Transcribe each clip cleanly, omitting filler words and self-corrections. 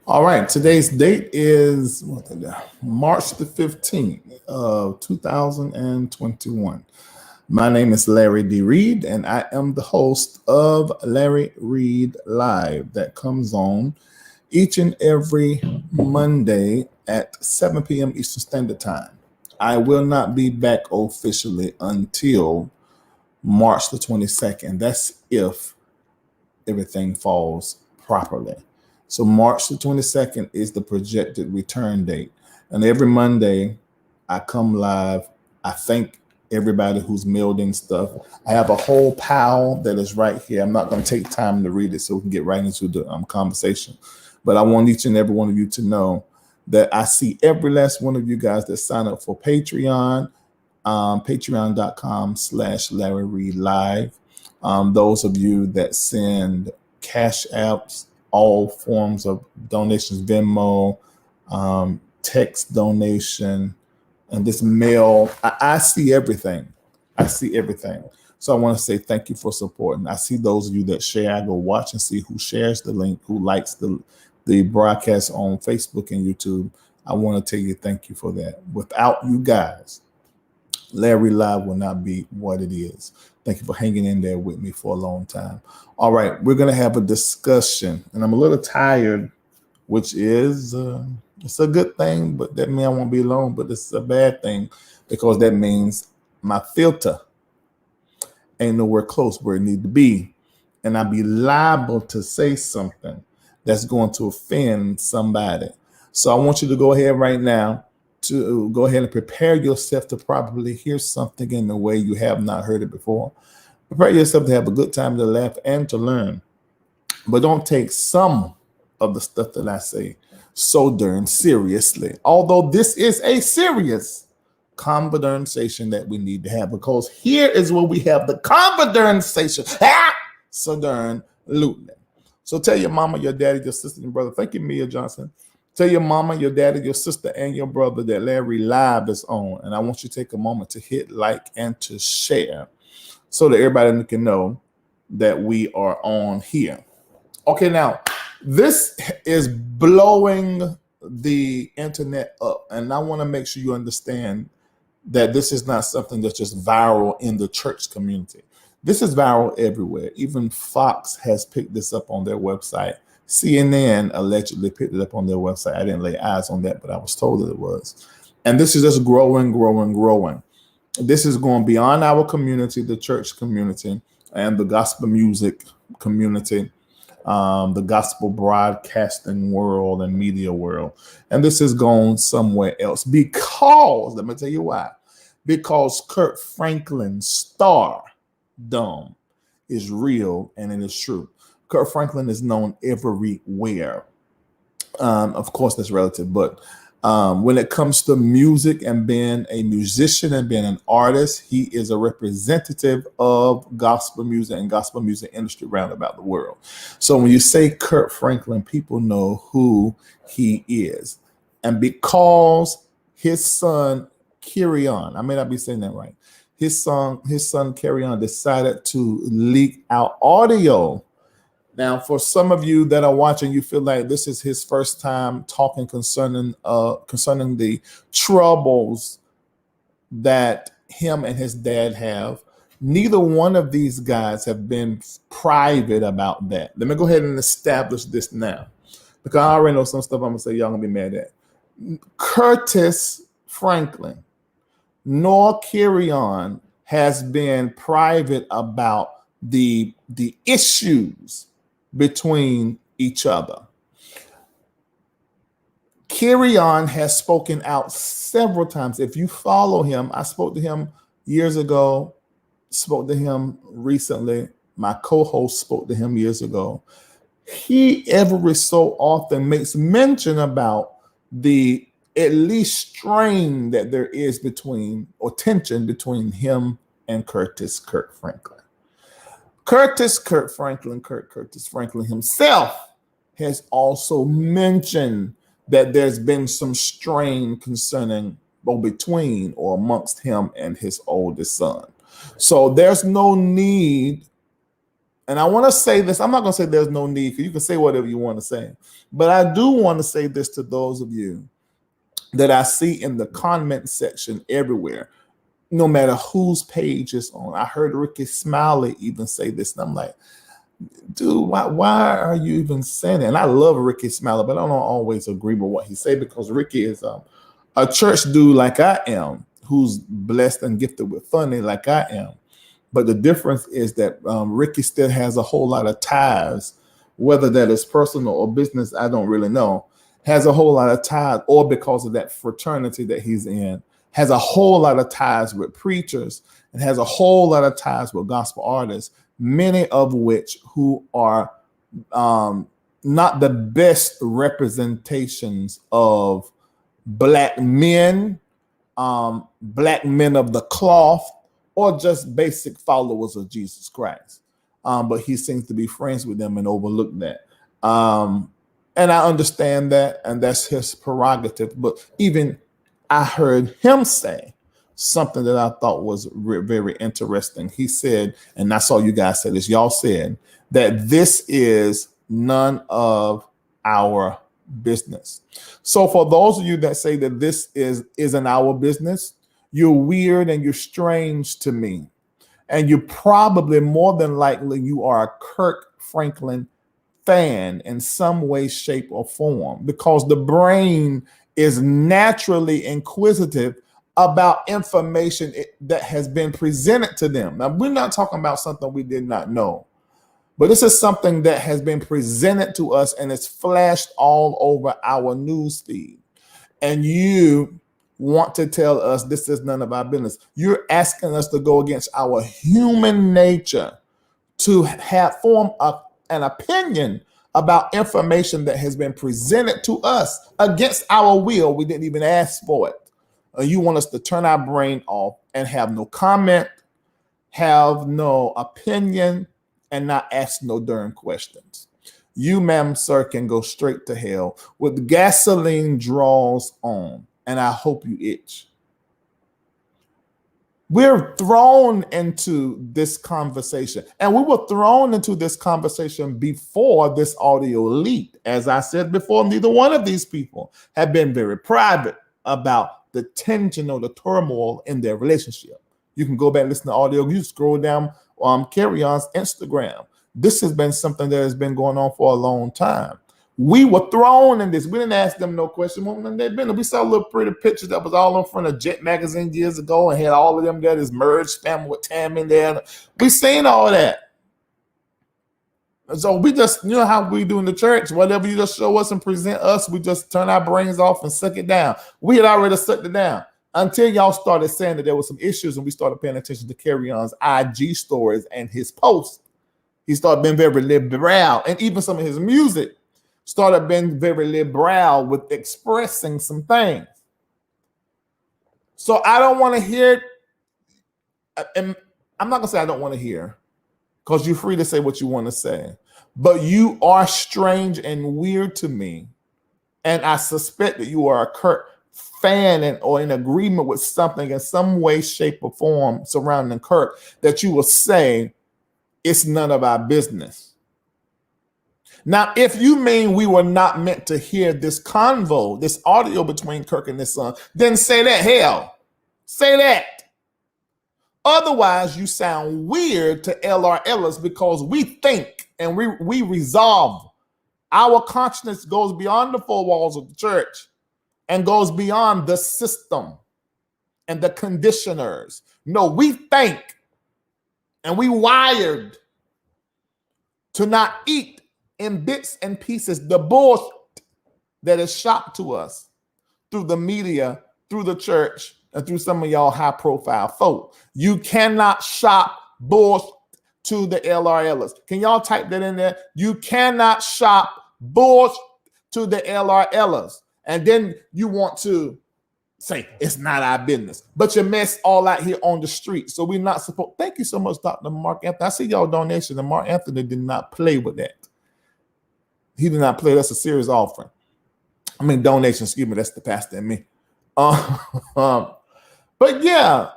All right, today's date is March the 15th of 2021. My name is Larry D. Reid, and I am the host of Larry Reid Live that comes on each and every Monday at 7 p.m. Eastern Standard Time. I will not be back officially until March the 22nd. That's if everything falls properly. So March the 22nd is the projected return date. And every Monday I come live. I thank everybody who's mailed in stuff. I have a whole pile that is right here. I'm not going to take time to read it so we can get right into the conversation. But I want each and every one of you to know that I see every last one of you guys that sign up for Patreon, patreon.com/Larry Reid Live. Those of you that send cash apps, all forms of donations, Venmo, text donation, and this mail. I see everything. I see everything. So I want to say thank you for supporting. I see those of you that share. I go watch and see who shares the link, who likes the broadcast on Facebook and YouTube. I want to tell you thank you for that. Without you guys, Larry Live will not be what it is. Thank you for hanging in there with me for a long time. All right, we're going to have a discussion, and I'm a little tired, which is it's a good thing, but that means I won't be alone. But it's a bad thing because that means my filter ain't nowhere close where it need to be, and I'll be liable to say something that's going to offend somebody. So I want you to go ahead right now to go ahead and prepare yourself to probably hear something in the way you have not heard it before. Prepare yourself to have a good time, to laugh and to learn. But don't take some of the stuff that I say so darn seriously. Although this is a serious conversation that we need to have, because here is where we have the conversation. So darn lutely. So tell your mama, your daddy, your sister, and brother. Thank you, Mia Johnson. Tell your mama, your daddy, your sister, and your brother that Larry Live is on. And I want you to take a moment to hit like and to share so that everybody can know that we are on here. Okay, now, this is blowing the internet up. And I want to make sure you understand that this is not something that's just viral in the church community. This is viral everywhere. Even Fox has picked this up on their website. CNN allegedly picked it up on their website. I didn't lay eyes on that, but I was told that it was. And this is just growing, growing, growing. This is going beyond our community, the church community, and the gospel music community, the gospel broadcasting world and media world. And this is going somewhere else because, let me tell you why, because Kirk Franklin's stardom is real and it is true. Kirk Franklin is known everywhere. Of course, that's relative, but when it comes to music and being a musician and being an artist, he is a representative of gospel music and gospel music industry around about the world. So when you say Kirk Franklin, people know who he is. And because his son, Kerrion, I may not be saying that right, his son Kerrion decided to leak out audio. Now, for some of you that are watching, you feel like this is his first time talking concerning the troubles that him and his dad have. Neither one of these guys have been private about that. Let me go ahead and establish this now, because I already know some stuff I'm gonna say y'all gonna be mad at. Curtis Franklin nor Kerrion has been private about the issues between each other. Kerrion has spoken out several times. If you follow him, I spoke to him years ago, spoke to him recently. My co-host spoke to him years ago. He every so often makes mention about the at least strain that there is between, or tension between him and Kirk Franklin. Curtis Franklin himself has also mentioned that there's been some strain concerning or between or amongst him and his oldest son. So there's no need And I want to say this. I'm not going to say there's no need, because you can say whatever you want to say. But I do want to say this to those of you that I see in the comment section everywhere, no matter whose page it's on. I heard Ricky Smiley even say this, and I'm like, dude, why are you even saying it? And I love Ricky Smiley, but I don't always agree with what he say, because Ricky is a church dude like I am, who's blessed and gifted with funny like I am. But the difference is that Ricky still has a whole lot of ties, whether that is personal or business, I don't really know. Has a whole lot of ties, or because of that fraternity that he's in, has a whole lot of ties with preachers, and has a whole lot of ties with gospel artists, many of which who are not the best representations of black men of the cloth, or just basic followers of Jesus Christ. But he seems to be friends with them and overlook that. And I understand that, and that's his prerogative. But even I heard him say something that I thought was very interesting. He said, and I saw you guys say this, y'all said that this is none of our business. So for those of you that say that this isn't our business, you're weird and you're strange to me. And you probably, more than likely, you are a Kirk Franklin fan in some way, shape, or form, because the brain is naturally inquisitive about information that has been presented to them. Now, we're not talking about something we did not know, but this is something that has been presented to us and it's flashed all over our news feed. And you want to tell us this is none of our business. You're asking us to go against our human nature to form an opinion about information that has been presented to us against our will. We didn't even ask for it. You want us to turn our brain off and have no comment, have no opinion, and not ask no darn questions. You, ma'am, sir, can go straight to hell with gasoline draws on, and I hope you itch. We're thrown into this conversation, and we were thrown into this conversation before this audio leaked. As I said before, neither one of these people have been very private about the tension or the turmoil in their relationship. You can go back and listen to audio. You scroll down Kerrion's Instagram. This has been something that has been going on for a long time. We were thrown in this. We didn't ask them no question. We saw a little pretty picture that was all in front of Jet Magazine years ago and had all of them there, this merged family with Tam in there. We seen all that. So we just, you know how we do in the church, whatever you just show us and present us, we just turn our brains off and suck it down. We had already sucked it down until y'all started saying that there were some issues, and we started paying attention to Kerrion's IG stories and his posts. He started being very liberal, and even some of his music started being very liberal with expressing some things. So I don't want to hear, and I'm not going to say I don't want to hear, because you're free to say what you want to say. But you are strange and weird to me. And I suspect that you are a Kirk fan or in agreement with something in some way, shape, or form surrounding Kirk, that you will say it's none of our business. Now, if you mean we were not meant to hear this convo, this audio between Kirk and his son, then say that. Hell, say that. Otherwise, you sound weird to LRLers, because we think and we resolve. Our consciousness goes beyond the four walls of the church and goes beyond the system and the conditioners. No, we think, and we wired to not eat in bits and pieces the bullshit that is shot to us through the media, through the church, and through some of y'all high-profile folk. You cannot shop bullshit to the LRLers. Can y'all type that in there? You cannot shop bullshit to the LRLers. And then you want to say it's not our business, but you mess all out here on the street. So we're not supposed. Thank you so much, Dr. Mark Anthony. I see y'all donation, and Mark Anthony did not play with that. He did not play. That's a serious offering. I mean, donation, excuse me, that's the pastor and me. But yeah,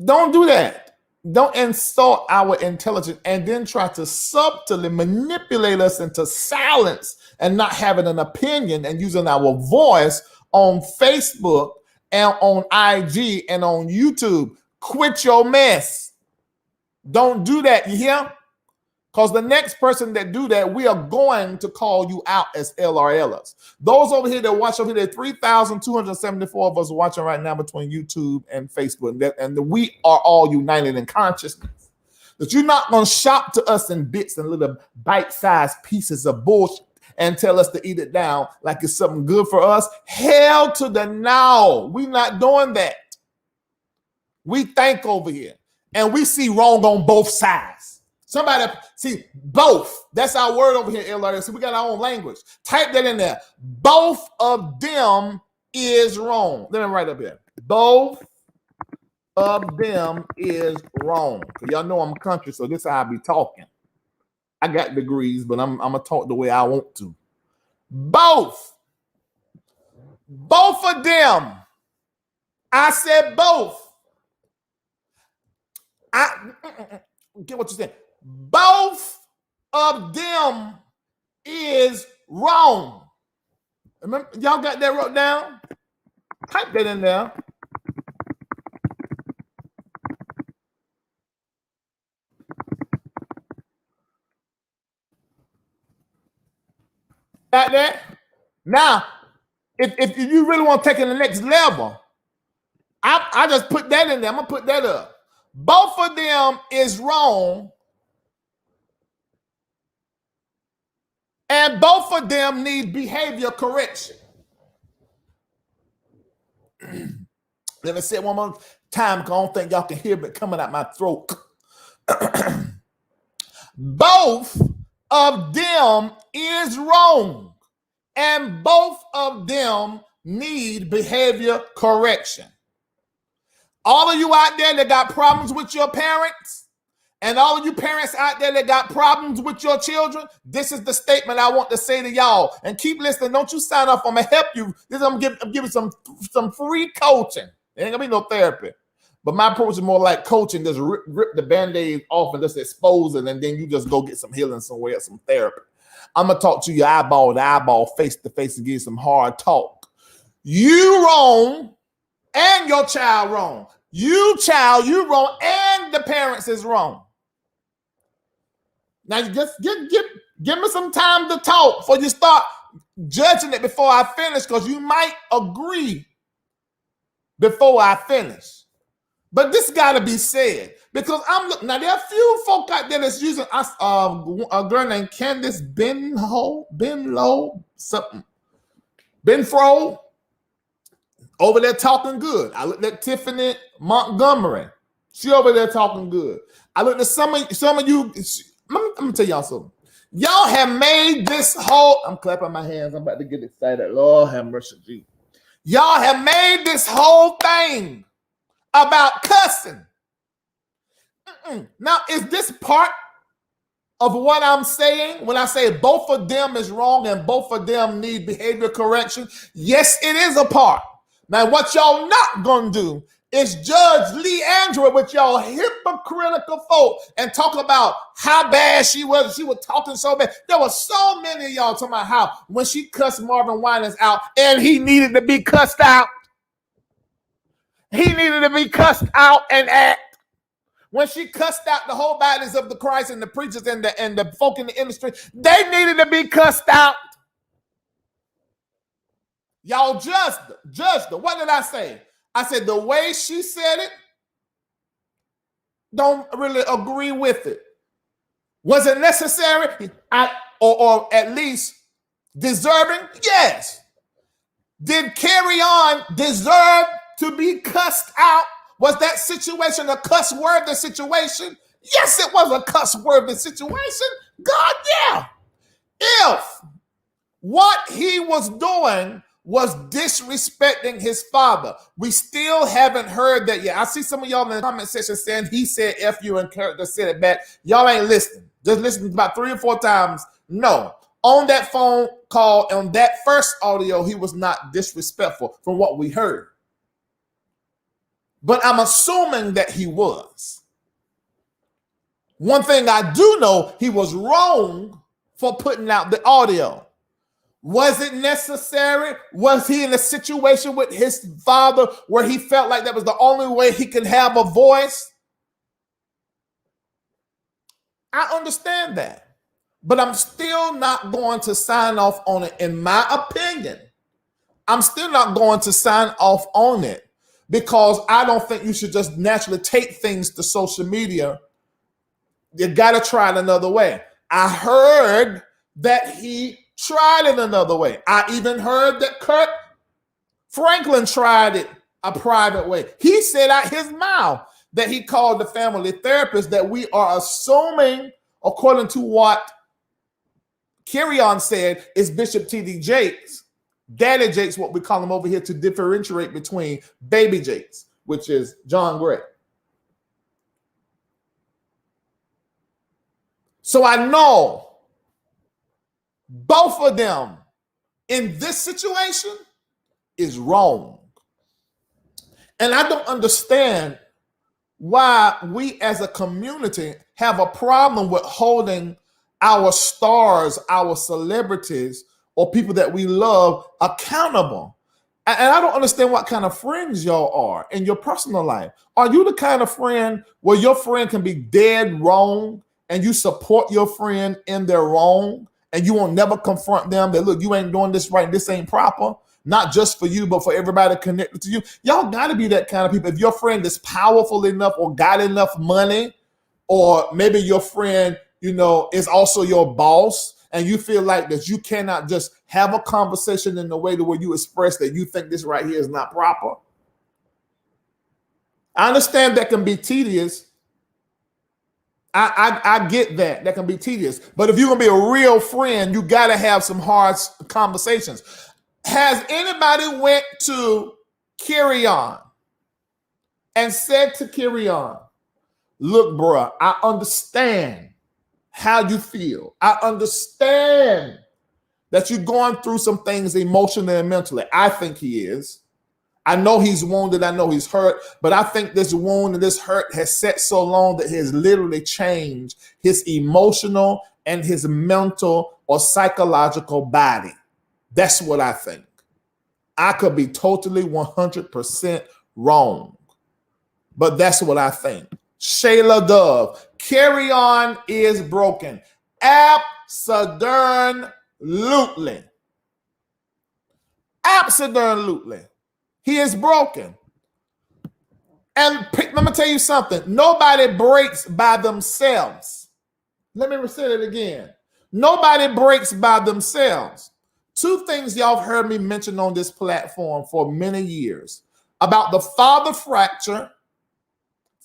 don't do that. Don't insult our intelligence and then try to subtly manipulate us into silence and not having an opinion and using our voice on Facebook and on IG and on YouTube. Quit your mess. Don't do that, you hear? Because the next person that do that, we are going to call you out as LRLers. Those over here that watch over here, 3,274 of us watching right now between YouTube and Facebook. And we are all united in consciousness. That you're not going to shop to us in bits and little bite-sized pieces of bullshit and tell us to eat it down like it's something good for us. Hell to the no. We're not doing that. We think over here. And we see wrong on both sides. Somebody see both. That's our word over here, LRS. So we got our own language. Type that in there. Both of them is wrong. Let me write up here. Both of them is wrong. Y'all know I'm country, so this is how I be talking. I got degrees, but I'm gonna talk the way I want to. Both of them. I said both. Get what you said. Both of them is wrong. Remember, y'all got that wrote down? Type that in there. Got that? Now, if you really want to take it to the next level, I just put that in there. I'm going to put that up. Both of them is wrong. And both of them need behavior correction. Let me say it one more time because I don't think y'all can hear it coming out my throat. Both of them is wrong. And both of them need behavior correction. All of you out there that got problems with your parents, and all of you parents out there that got problems with your children, this is the statement I want to say to y'all. And keep listening. Don't you sign up. I'm going to help you. I'm giving some free coaching. There ain't going to be no therapy. But my approach is more like coaching. Just rip the Band-Aid off and just expose it, and then you just go get some healing somewhere, some therapy. I'm going to talk to you eyeball to eyeball, face to face, and give you some hard talk. You wrong, and your child wrong. You child, you wrong, and the parents is wrong. Now, just give me some time to talk before you start judging it before I finish, because you might agree before I finish. But this got to be said, because I'm looking. Now, there are a few folk out there that's using a girl named Candace Benfro, over there talking good. I looked at Tiffany Montgomery. She over there talking good. I looked at some of you. Let me tell y'all something. Y'all have made this whole. I'm clapping my hands. I'm about to get excited. Lord have mercy, Jesus. Y'all have made this whole thing about cussing. Now, is this part of what I'm saying when I say both of them is wrong and both of them need behavior correction? Yes, it is a part. Now, what y'all not gonna do is judge Lee Andrew with y'all hypocritical folk and talk about how bad she was. She was talking so bad. There were so many of y'all talking about how when she cussed Marvin Winans out and he needed to be cussed out. He needed to be cussed out and act. When she cussed out the whole bodies of the Christ and the preachers and the folk in the industry, they needed to be cussed out. Y'all judged her. What did I say? I said the way she said it, don't really agree with it. Was it necessary? Or at least deserving? Yes. Did Kerrion deserve to be cussed out? Was that situation a cuss-worthy situation? Yes, it was a cuss-worthy situation. God, yeah. If what he was doing was disrespecting his father, we still haven't heard that yet. I see some of y'all in the comment section saying he said F you and character said it back. Y'all ain't listening. Just listen about 3 or 4 times. No. On that phone call, on that first audio, he was not disrespectful from what we heard. But I'm assuming that he was. One thing I do know, he was wrong for putting out the audio. Was it necessary? Was he in a situation with his father where he felt like that was the only way he could have a voice? I understand that. But I'm still not going to sign off on it. In my opinion, I'm still not going to sign off on it because I don't think you should just naturally take things to social media. You got to try it another way. I heard that he tried it another way. I even heard that Kirk Franklin tried it a private way. He said out his mouth that he called the family therapist, that we are assuming, according to what Kerrion said, is Bishop T.D. Jakes. Daddy Jakes, what we call him over here, to differentiate between baby Jakes, which is John Gray. So I know both of them in this situation is wrong. And I don't understand why we as a community have a problem with holding our stars, our celebrities, or people that we love accountable. And I don't understand what kind of friends y'all are in your personal life. Are you the kind of friend where your friend can be dead wrong and you support your friend in their wrong and you won't never confront them that, look, you ain't doing this right, this ain't proper, not just for you, but for everybody connected to you? Y'all got to be that kind of people. If your friend is powerful enough or got enough money, or maybe your friend, is also your boss, and you feel like that you cannot just have a conversation in the way to where you express that you think this right here is not proper. I understand that can be tedious. I get that. That can be tedious. But if you're going to be a real friend, you got to have some hard conversations. Has anybody went to Kerrion and said to Kerrion, look, bruh, I understand how you feel. I understand that you're going through some things emotionally and mentally. I think he is. I know he's wounded. I know he's hurt. But I think this wound and this hurt has set so long that he has literally changed his emotional and his mental or psychological body. That's what I think. I could be totally 100% wrong. But that's what I think. Shayla Dove, Kerrion is broken. Absolutely. Absolutely. He is broken. And let me tell you something. Nobody breaks by themselves. Let me say it again. Nobody breaks by themselves. Two things y'all have heard me mention on this platform for many years about the father fracture,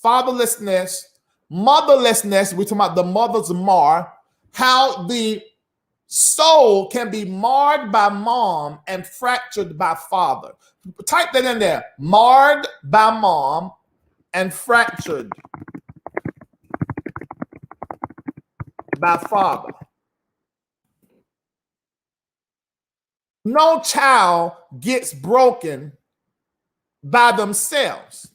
fatherlessness, motherlessness. We're talking about the mother's mar, how the soul can be marred by mom and fractured by father. Type that in there. Marred by mom and fractured by father. No child gets broken by themselves.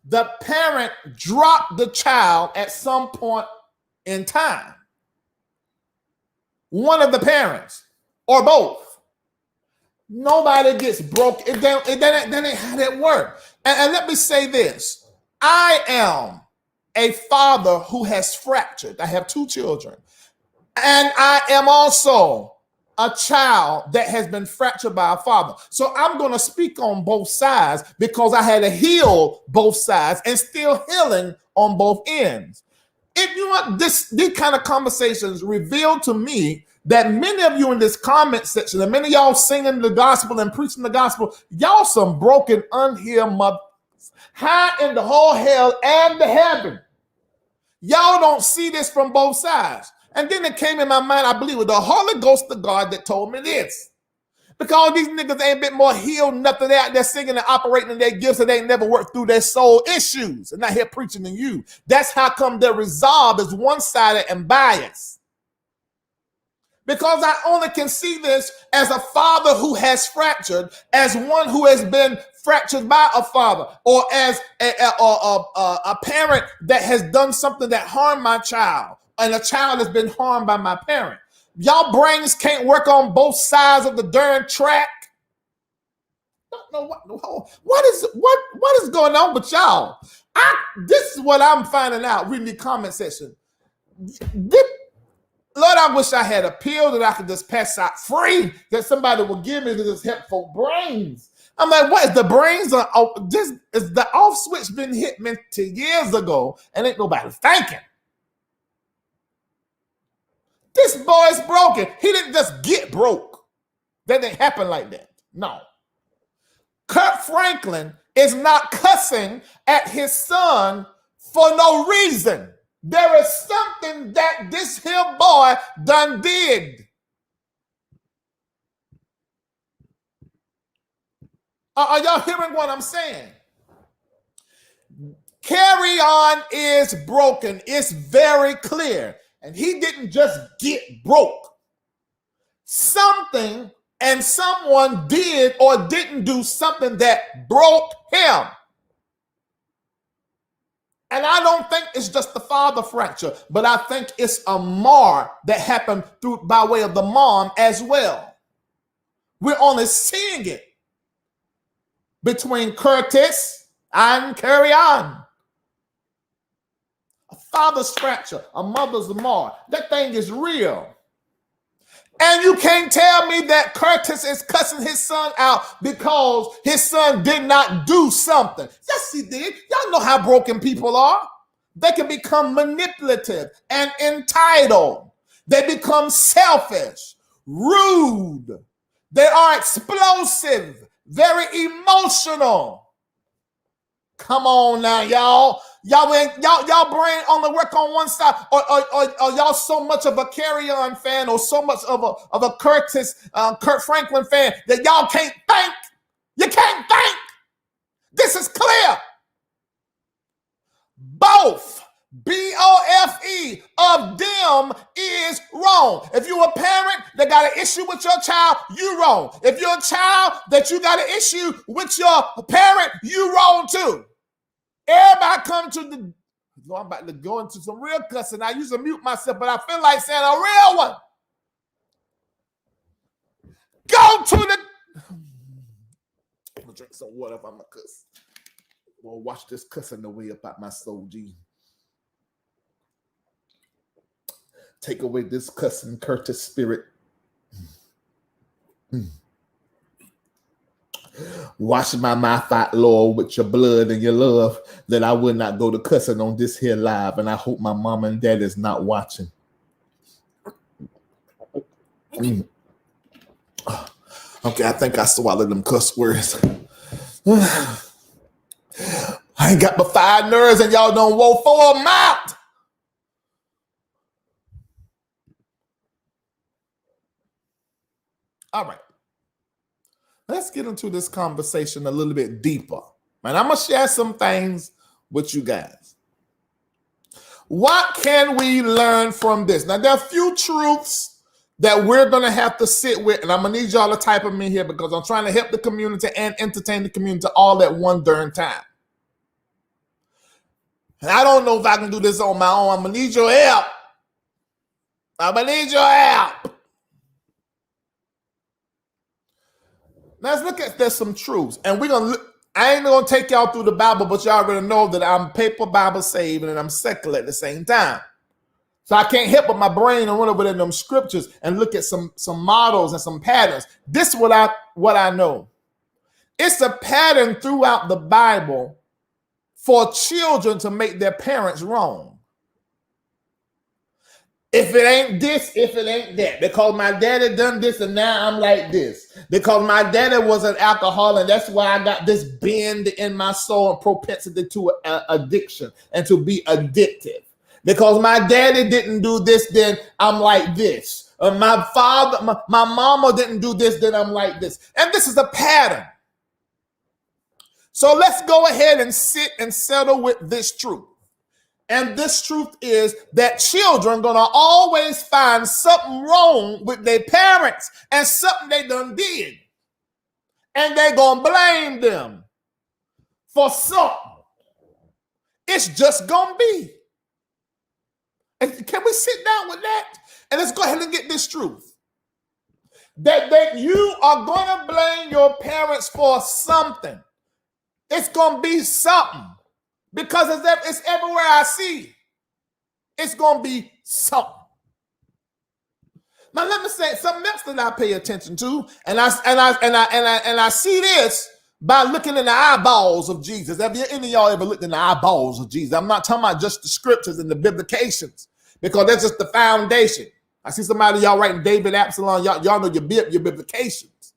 The parent dropped the child at some point in time. One of the parents or both. Nobody gets broke. That ain't how that works. And let me say this. I am a father who has fractured. I have two children. And I am also a child that has been fractured by a father. So I'm going to speak on both sides because I had to heal both sides and still healing on both ends. If you want these kind of conversations reveal to me that many of you in this comment section, and many of y'all singing the gospel and preaching the gospel, y'all some broken, unhealed mothers. High in the whole hell and the heaven. Y'all don't see this from both sides. And then it came in my mind, I believe, with the Holy Ghost of God that told me this. Because these niggas ain't been more healed, nothing out there singing and operating in their gifts, and they ain't never worked through their soul issues. And not here preaching to you. That's how come their resolve is one-sided and biased. Because I only can see this as a father who has fractured, as one who has been fractured by a father, or as a parent that has done something that harmed my child, and a child has been harmed by my parent. Y'all brains can't work on both sides of the darn track. Don't know what is going on with y'all. This is what I'm finding out reading the comment section. Lord, I wish I had a pill that I could just pass out free that somebody would give me to just help for brains. I'm like, what is the brains? This is the off switch been hit me 2 years ago, and ain't nobody thinking. This boy is broken. He didn't just get broke. That didn't happen like that. No. Kirk Franklin is not cussing at his son for no reason. There is something that this here boy done did. Are y'all hearing what I'm saying? Kerrion is broken. It's very clear. And he didn't just get broke. Something and someone did or didn't do something that broke him. And I don't think it's just the father fracture, but I think it's a mar that happened by way of the mom as well. We're only seeing it between Curtis and Kerrion. A father's fracture, a mother's mar. That thing is real. And you can't tell me that Curtis is cussing his son out because his son did not do something. Yes, he did. Y'all know how broken people are. They can become manipulative and entitled. They become selfish, rude. They are explosive, very emotional. Come on now, y'all. Y'all brain only work on one side, or y'all so much of a Kerrion fan or so much of a Kirk Franklin fan that y'all can't think. You can't think. This is clear. Both BOFE of them is wrong. If you're a parent that got an issue with your child, you wrong. If you're a child that you got an issue with your parent, you wrong too. Everybody come to the, I'm about to go into some real cussing. I used to mute myself, but I feel like saying a real one. Go to the, I'm gonna drink some water if I'm a cuss. Well, watch this cussing the way about my soul, G. Take away this cussing Curtis spirit. Wash my mouth out, Lord, with your blood and your love, that I would not go to cussing on this here live. And I hope my mom and dad is not watching. Okay, I think I swallowed them cuss words. I ain't got but 5 nerves and y'all don't woe 4 of them out. All right. Let's get into this conversation a little bit deeper. And I'm going to share some things with you guys. What can we learn from this? Now, there are a few truths that we're going to have to sit with, and I'm going to need y'all to type them in here because I'm trying to help the community and entertain the community all at one darn time. And I don't know if I can do this on my own. I'm going to need your help. I'm going to need your help. Now let's look at there's some truths. And we're going to, I ain't going to take y'all through the Bible, but y'all already know that I'm paper Bible saved and I'm secular at the same time. So I can't help but my brain and run over in them scriptures and look at some models and some patterns. This is what I know. It's a pattern throughout the Bible for children to make their parents wrong. If it ain't this, if it ain't that, because my daddy done this and now I'm like this, because my daddy was an alcoholic and that's why I got this bend in my soul and propensity to addiction and to be addictive. Because my daddy didn't do this, then I'm like this. My father, my mama didn't do this, then I'm like this. And this is a pattern. So let's go ahead and sit and settle with this truth. And this truth is that children gonna always find something wrong with their parents and something they done did. And they gonna blame them for something. It's just gonna be. And can we sit down with that? And let's go ahead and get this truth. That you are gonna blame your parents for something. It's gonna be something. Because it's everywhere I see. It's gonna be something. Now let me say something else that I pay attention to, and I see this by looking in the eyeballs of Jesus. Have any of y'all ever looked in the eyeballs of Jesus? I'm not talking about just the scriptures and the biblications, because that's just the foundation. I see somebody of y'all writing David Absalom. Y'all know your biblications.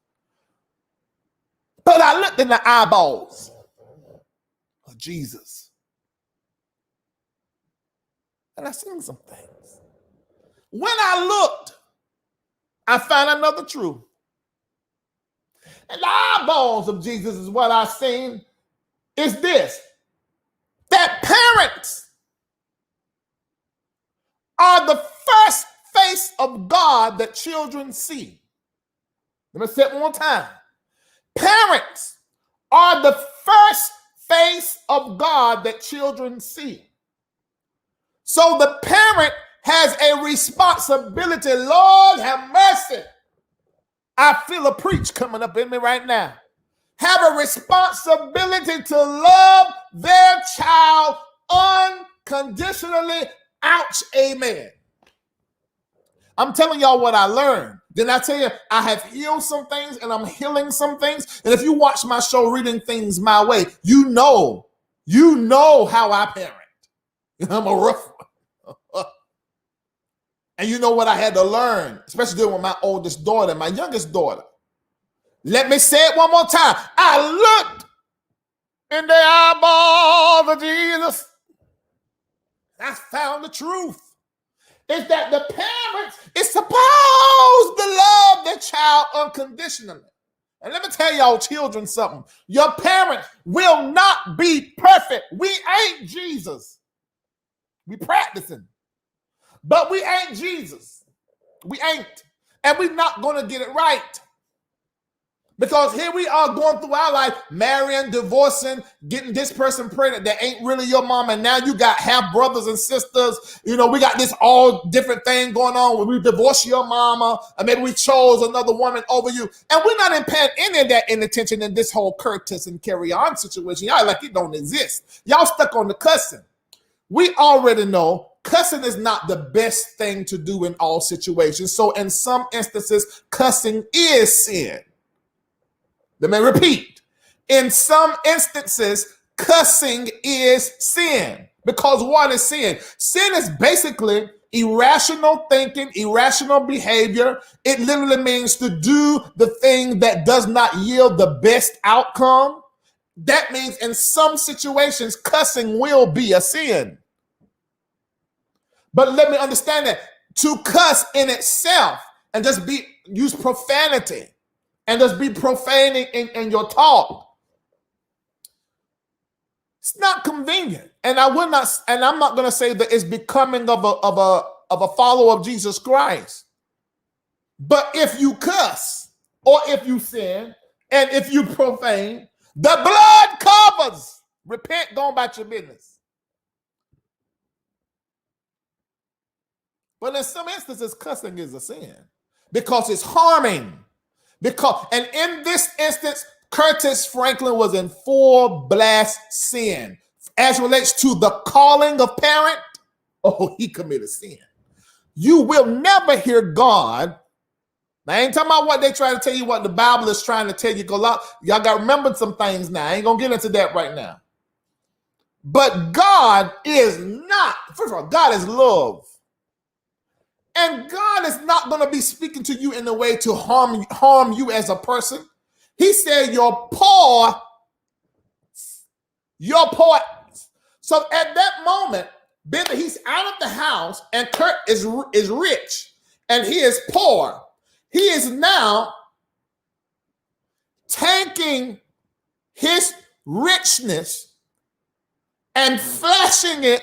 But I looked in the eyeballs of Jesus. And I seen some things. When I looked, I found another truth. And the eyeballs of Jesus is what I seen is this: that parents are the first face of God that children see. Let me say it one more time. Parents are the first face of God that children see. So the parent has a responsibility. Lord have mercy. I feel a preach coming up in me right now. Have a responsibility to love their child unconditionally. Ouch, amen. I'm telling y'all what I learned. Didn't I tell you I have healed some things and I'm healing some things? And if you watch my show, Reading Things My Way, you know how I parent. I'm a rough one. And you know what I had to learn, especially dealing with my oldest daughter, my youngest daughter. Let me say it one more time. I looked in the eyeballs of Jesus. I found the truth. Is that the parents is supposed to love their child unconditionally. And let me tell y'all children something. Your parents will not be perfect. We ain't Jesus. We practicing. But we ain't Jesus. We ain't. And we're not going to get it right. Because here we are going through our life, marrying, divorcing, getting this person pregnant that ain't really your mom. And now you got half brothers and sisters. You know, we got this all different thing going on where we divorce your mama, or maybe we chose another woman over you. And we're not paying any of that inattention in this whole Curtis and Kerrion situation. Y'all like it don't exist. Y'all stuck on the cussing. We already know cussing is not the best thing to do in all situations. So in some instances, cussing is sin. Let me repeat. In some instances, cussing is sin. Because what is sin? Sin is basically irrational thinking, irrational behavior. It literally means to do the thing that does not yield the best outcome. That means in some situations, cussing will be a sin. But let me understand that to cuss in itself and just use profanity and just be profaning in your talk, it's not convenient. And I'm not going to say that it's becoming of a follower of Jesus Christ. But if you cuss or if you sin and if you profane, the blood covers. Repent, go about your business. But in some instances, cussing is a sin because it's harming. And in this instance, Kirk Franklin was in full blast sin. As relates to the calling of parent, he committed sin. You will never hear God. Now, I ain't talking about what they try to tell you, what the Bible is trying to tell you. Y'all got to remember some things now. I ain't going to get into that right now. But God is not, first of all, God is love. And God is not going to be speaking to you in a way to harm you as a person. He said, your poor. So at that moment, Billy, he's out of the house and Kirk is rich and he is poor. He is now taking his richness and flashing it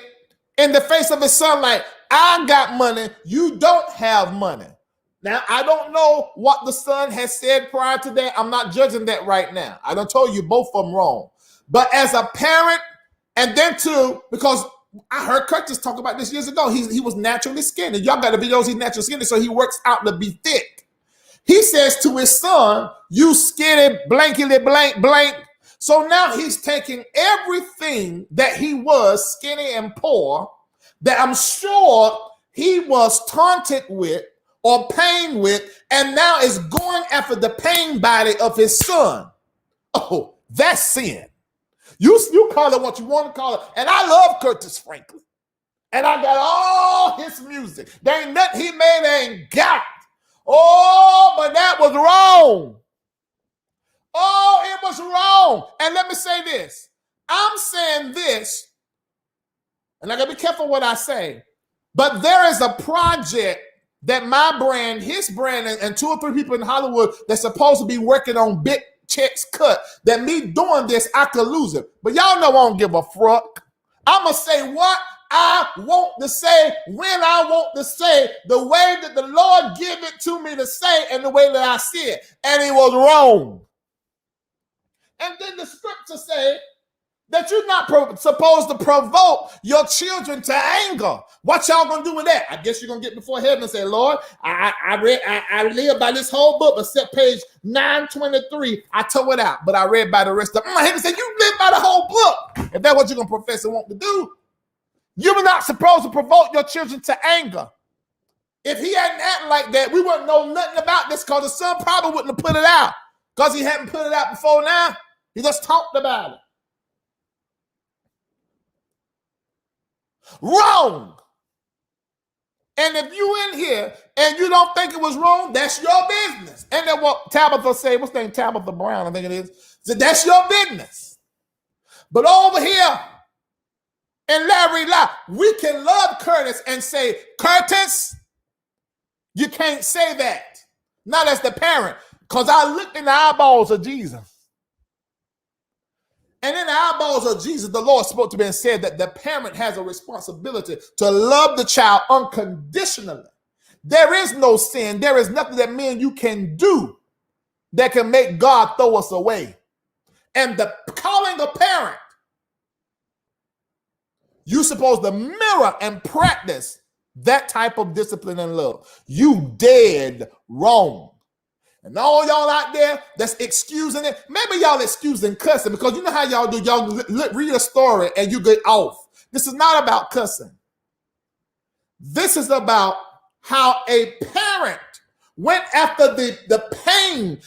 in the face of his son, like, I got money, you don't have money. Now, I don't know what the son has said prior to that. I'm not judging that right now. I done told you both of them wrong. But as a parent, and then too, because I heard Curtis talk about this years ago. He was naturally skinny. Y'all got the videos, he's naturally skinny, so he works out to be thick. He says to his son, you skinny, blankety blank, blank. So now he's taking everything that he was, skinny and poor, that I'm sure he was taunted with or pained with, and now is going after the pain body of his son. Oh, that's sin. You call it what you want to call it. And I love Kirk Franklin. And I got all his music. There ain't nothing he made I ain't got. Oh, but that was wrong. Oh, it was wrong. And let me say this. I'm saying this, and I got to be careful what I say, but there is a project that my brand, his brand, and 2 or 3 people in Hollywood that's supposed to be working on big checks cut, that me doing this, I could lose it. But y'all know I don't give a fuck. I'm going to say what I want to say, when I want to say, the way that the Lord give it to me to say, and the way that I see it. And it was wrong. And then the scripture say that you're not supposed to provoke your children to anger. What y'all gonna do with that? I guess you're gonna get before heaven and say, Lord, I live by this whole book, except page 923. I tore it out, but I read by the rest of it. Heaven said, you live by the whole book. If that's what you're gonna profess and want to do, you're not supposed to provoke your children to anger. If he hadn't acted like that, we wouldn't know nothing about this, because the son probably wouldn't have put it out, because he hadn't put it out before now. He just talked about it. Wrong. And if you in here and you don't think it was wrong, that's your business. And then what Tabitha say, what's her name? Tabitha Brown, I think it is. So that's your business. But over here in Larry Lie, we can love Curtis and say, Curtis, you can't say that. Not as the parent, because I looked in the eyeballs of Jesus. And in the eyeballs of Jesus, the Lord spoke to me and said that the parent has a responsibility to love the child unconditionally. There is no sin. There is nothing that me and you can do that can make God throw us away. And the calling a parent, you're supposed to mirror and practice that type of discipline and love. You dead wrong. And all y'all out there that's excusing it, maybe y'all excusing cussing, because you know how y'all do. Y'all read a story and you get off. This is not about cussing. This is about how a parent went after the pain.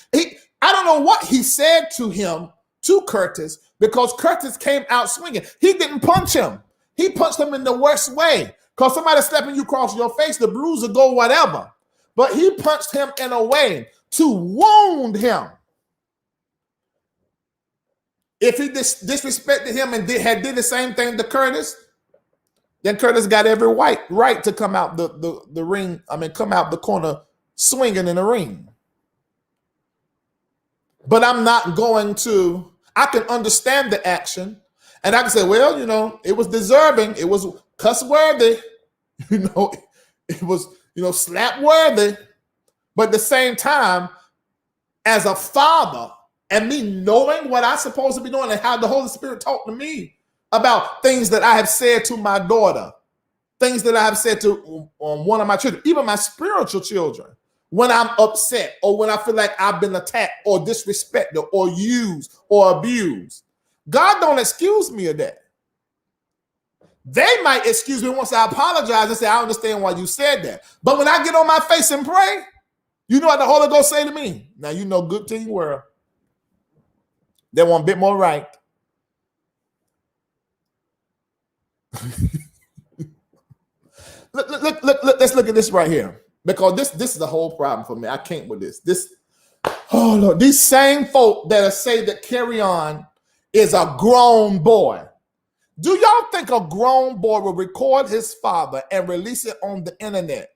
I don't know what he said to him, to Curtis, because Curtis came out swinging. He didn't punch him. He punched him in the worst way, because somebody slapping you across your face, the bruise will go whatever. But he punched him in a way to wound him. If he disrespected him and did the same thing to Curtis, then Curtis got every right to come out the ring. Come out the corner swinging in the ring. But I'm not going to. I can understand the action, and I can say, well, it was deserving. It was cuss worthy. It was slap worthy. But at the same time, as a father, and me knowing what I'm supposed to be doing and how the Holy Spirit talked to me about things that I have said to my daughter, things that I have said to one of my children, even my spiritual children, when I'm upset or when I feel like I've been attacked or disrespected or used or abused. God don't excuse me of that. They might excuse me once I apologize and say, I understand why you said that. But when I get on my face and pray, you know what the Holy Ghost say to me? Now, good thing world. They want a bit more right. Let's look at this right here. Because this is the whole problem for me. I can't with this. Oh, Lord. These same folk that say that Kerrion is a grown boy. Do y'all think a grown boy will record his father and release it on the internet?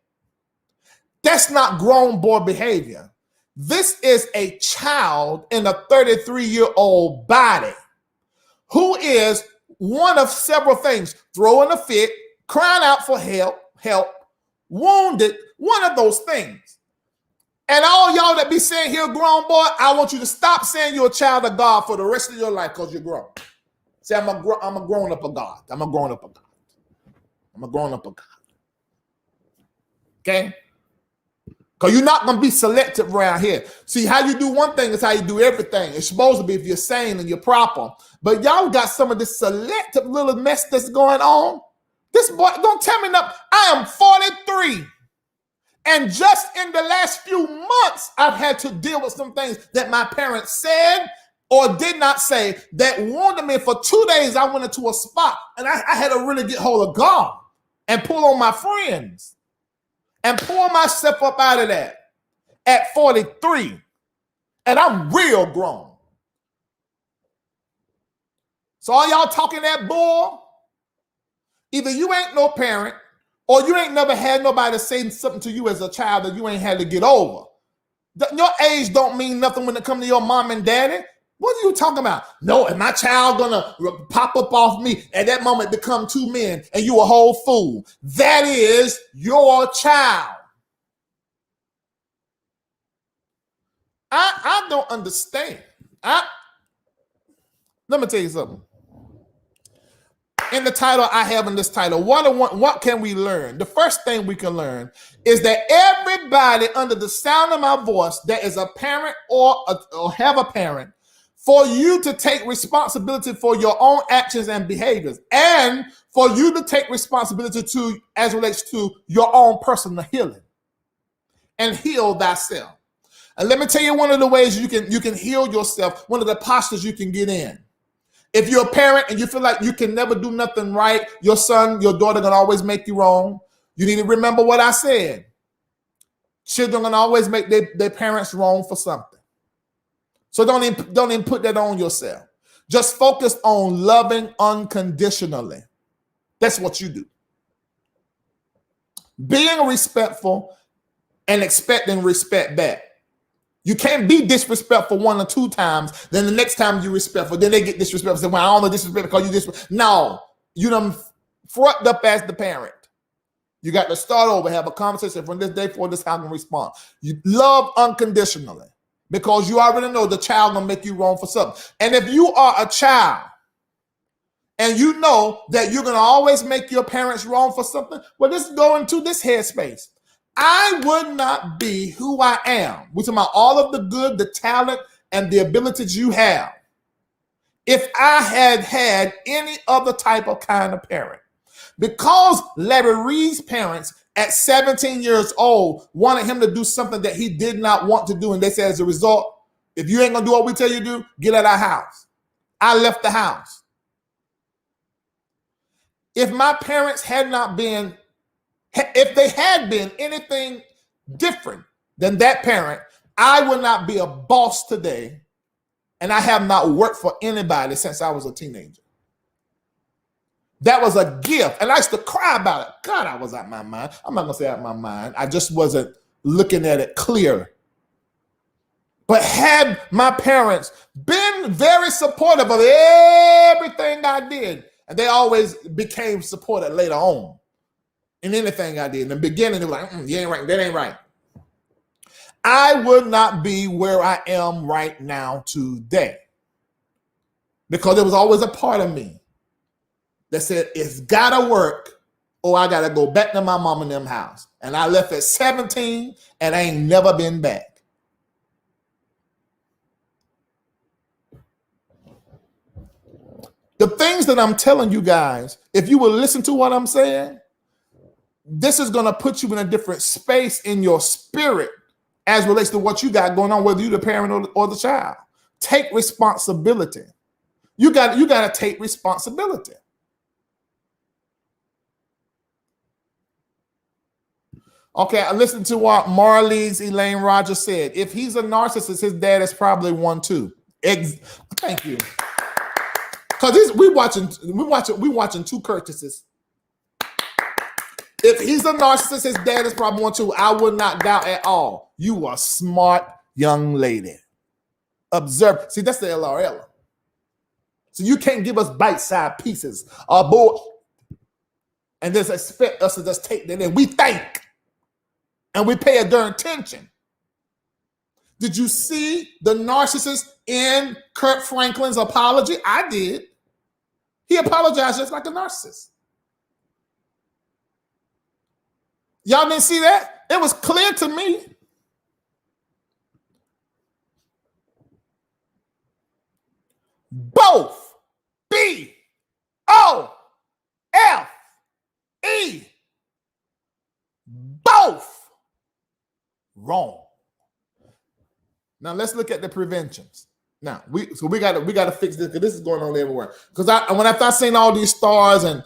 That's not grown boy behavior. This is a child in a 33-year-old body who is one of several things: throwing a fit, crying out for help, wounded, one of those things. And all y'all that be saying here, grown boy, I want you to stop saying you're a child of God for the rest of your life because you're grown. Say, I'm a grown up of God. I'm a grown up of God. I'm a grown up of God. Okay? Because you're not going to be selective around here. See, how you do one thing is how you do everything. It's supposed to be if you're sane and you're proper. But y'all got some of this selective little mess that's going on. This boy, don't tell me nothing. I am 43. And just in the last few months, I've had to deal with some things that my parents said or did not say that wounded me. For 2 days, I went into a spot and I had to really get hold of God and pull on my friends and pull myself up out of that at 43. And I'm real grown. So all y'all talking that bull, either you ain't no parent or you ain't never had nobody say something to you as a child that you ain't had to get over. Your age don't mean nothing when it comes to your mom and daddy. What are you talking about? No, and my child gonna pop up off me at that moment become two men and you a whole fool. That is your child. I don't understand. Let me tell you something. In the title I have in this title, what can we learn? The first thing we can learn is that everybody under the sound of my voice that is a parent or have a parent, for you to take responsibility for your own actions and behaviors, and for you to take responsibility to as relates to your own personal healing and heal thyself. And let me tell you one of the ways you can heal yourself, one of the postures you can get in. If you're a parent and you feel like you can never do nothing right, your son, your daughter gonna always make you wrong, you need to remember what I said. Children gonna always make their parents wrong for something. So don't even put that on yourself. Just focus on loving unconditionally. That's what you do. Being respectful and expecting respect back. You can't be disrespectful 1 or 2 times, then the next time you respectful, then they get disrespectful. Say, well, I don't know disrespect because you disrespect. No, you done fucked up as the parent. You got to start over, have a conversation from this day forward, this is how I'm going to respond. You love unconditionally because you already know the child going to make you wrong for something. And if you are a child and you know that you're going to always make your parents wrong for something, well, let's go into this headspace. I would not be who I am. We're talking about all of the good, the talent, and the abilities you have if I had had any other type of kind of parent. Because Larry Reid's parents at 17 years old wanted him to do something that he did not want to do. And they said, as a result, if you ain't going to do what we tell you to do, get out of our house. I left the house. If my parents had not been, if they had been anything different than that parent, I would not be a boss today, and I have not worked for anybody since I was a teenager. That was a gift, and I used to cry about it. God, I was out my mind. I'm not going to say out my mind. I just wasn't looking at it clear. But had my parents been very supportive of everything I did, and they always became supportive later on, in anything I did. In the beginning, they were like, you ain't right, that ain't right. I would not be where I am right now today. Because there was always a part of me that said, it's gotta work, or I gotta go back to my mom and them house. And I left at 17, and I ain't never been back. The things that I'm telling you guys, if you will listen to what I'm saying, this is going to put you in a different space in your spirit as relates to what you got going on, whether you're the parent or the child. Take responsibility. You got to take responsibility. Okay, I listened to what Marley's Elaine Rogers said. If he's a narcissist, his dad is probably one too. Thank you. Because we watching two Curtises. If he's a narcissist, his dad is probably one too. I would not doubt at all. You are a smart young lady. Observe. See, that's the LRL. So you can't give us bite-sized pieces. Boy, and just expect us to just take that in. We think, and we pay a darn attention. Did you see the narcissist in Kirk Franklin's apology? I did. He apologized just like a narcissist. Y'all didn't see that? It was clear to me. Both BOFE. Both wrong. Now let's look at the preventions. Now we got to fix this because this is going on everywhere. Because when I start seeing all these stars and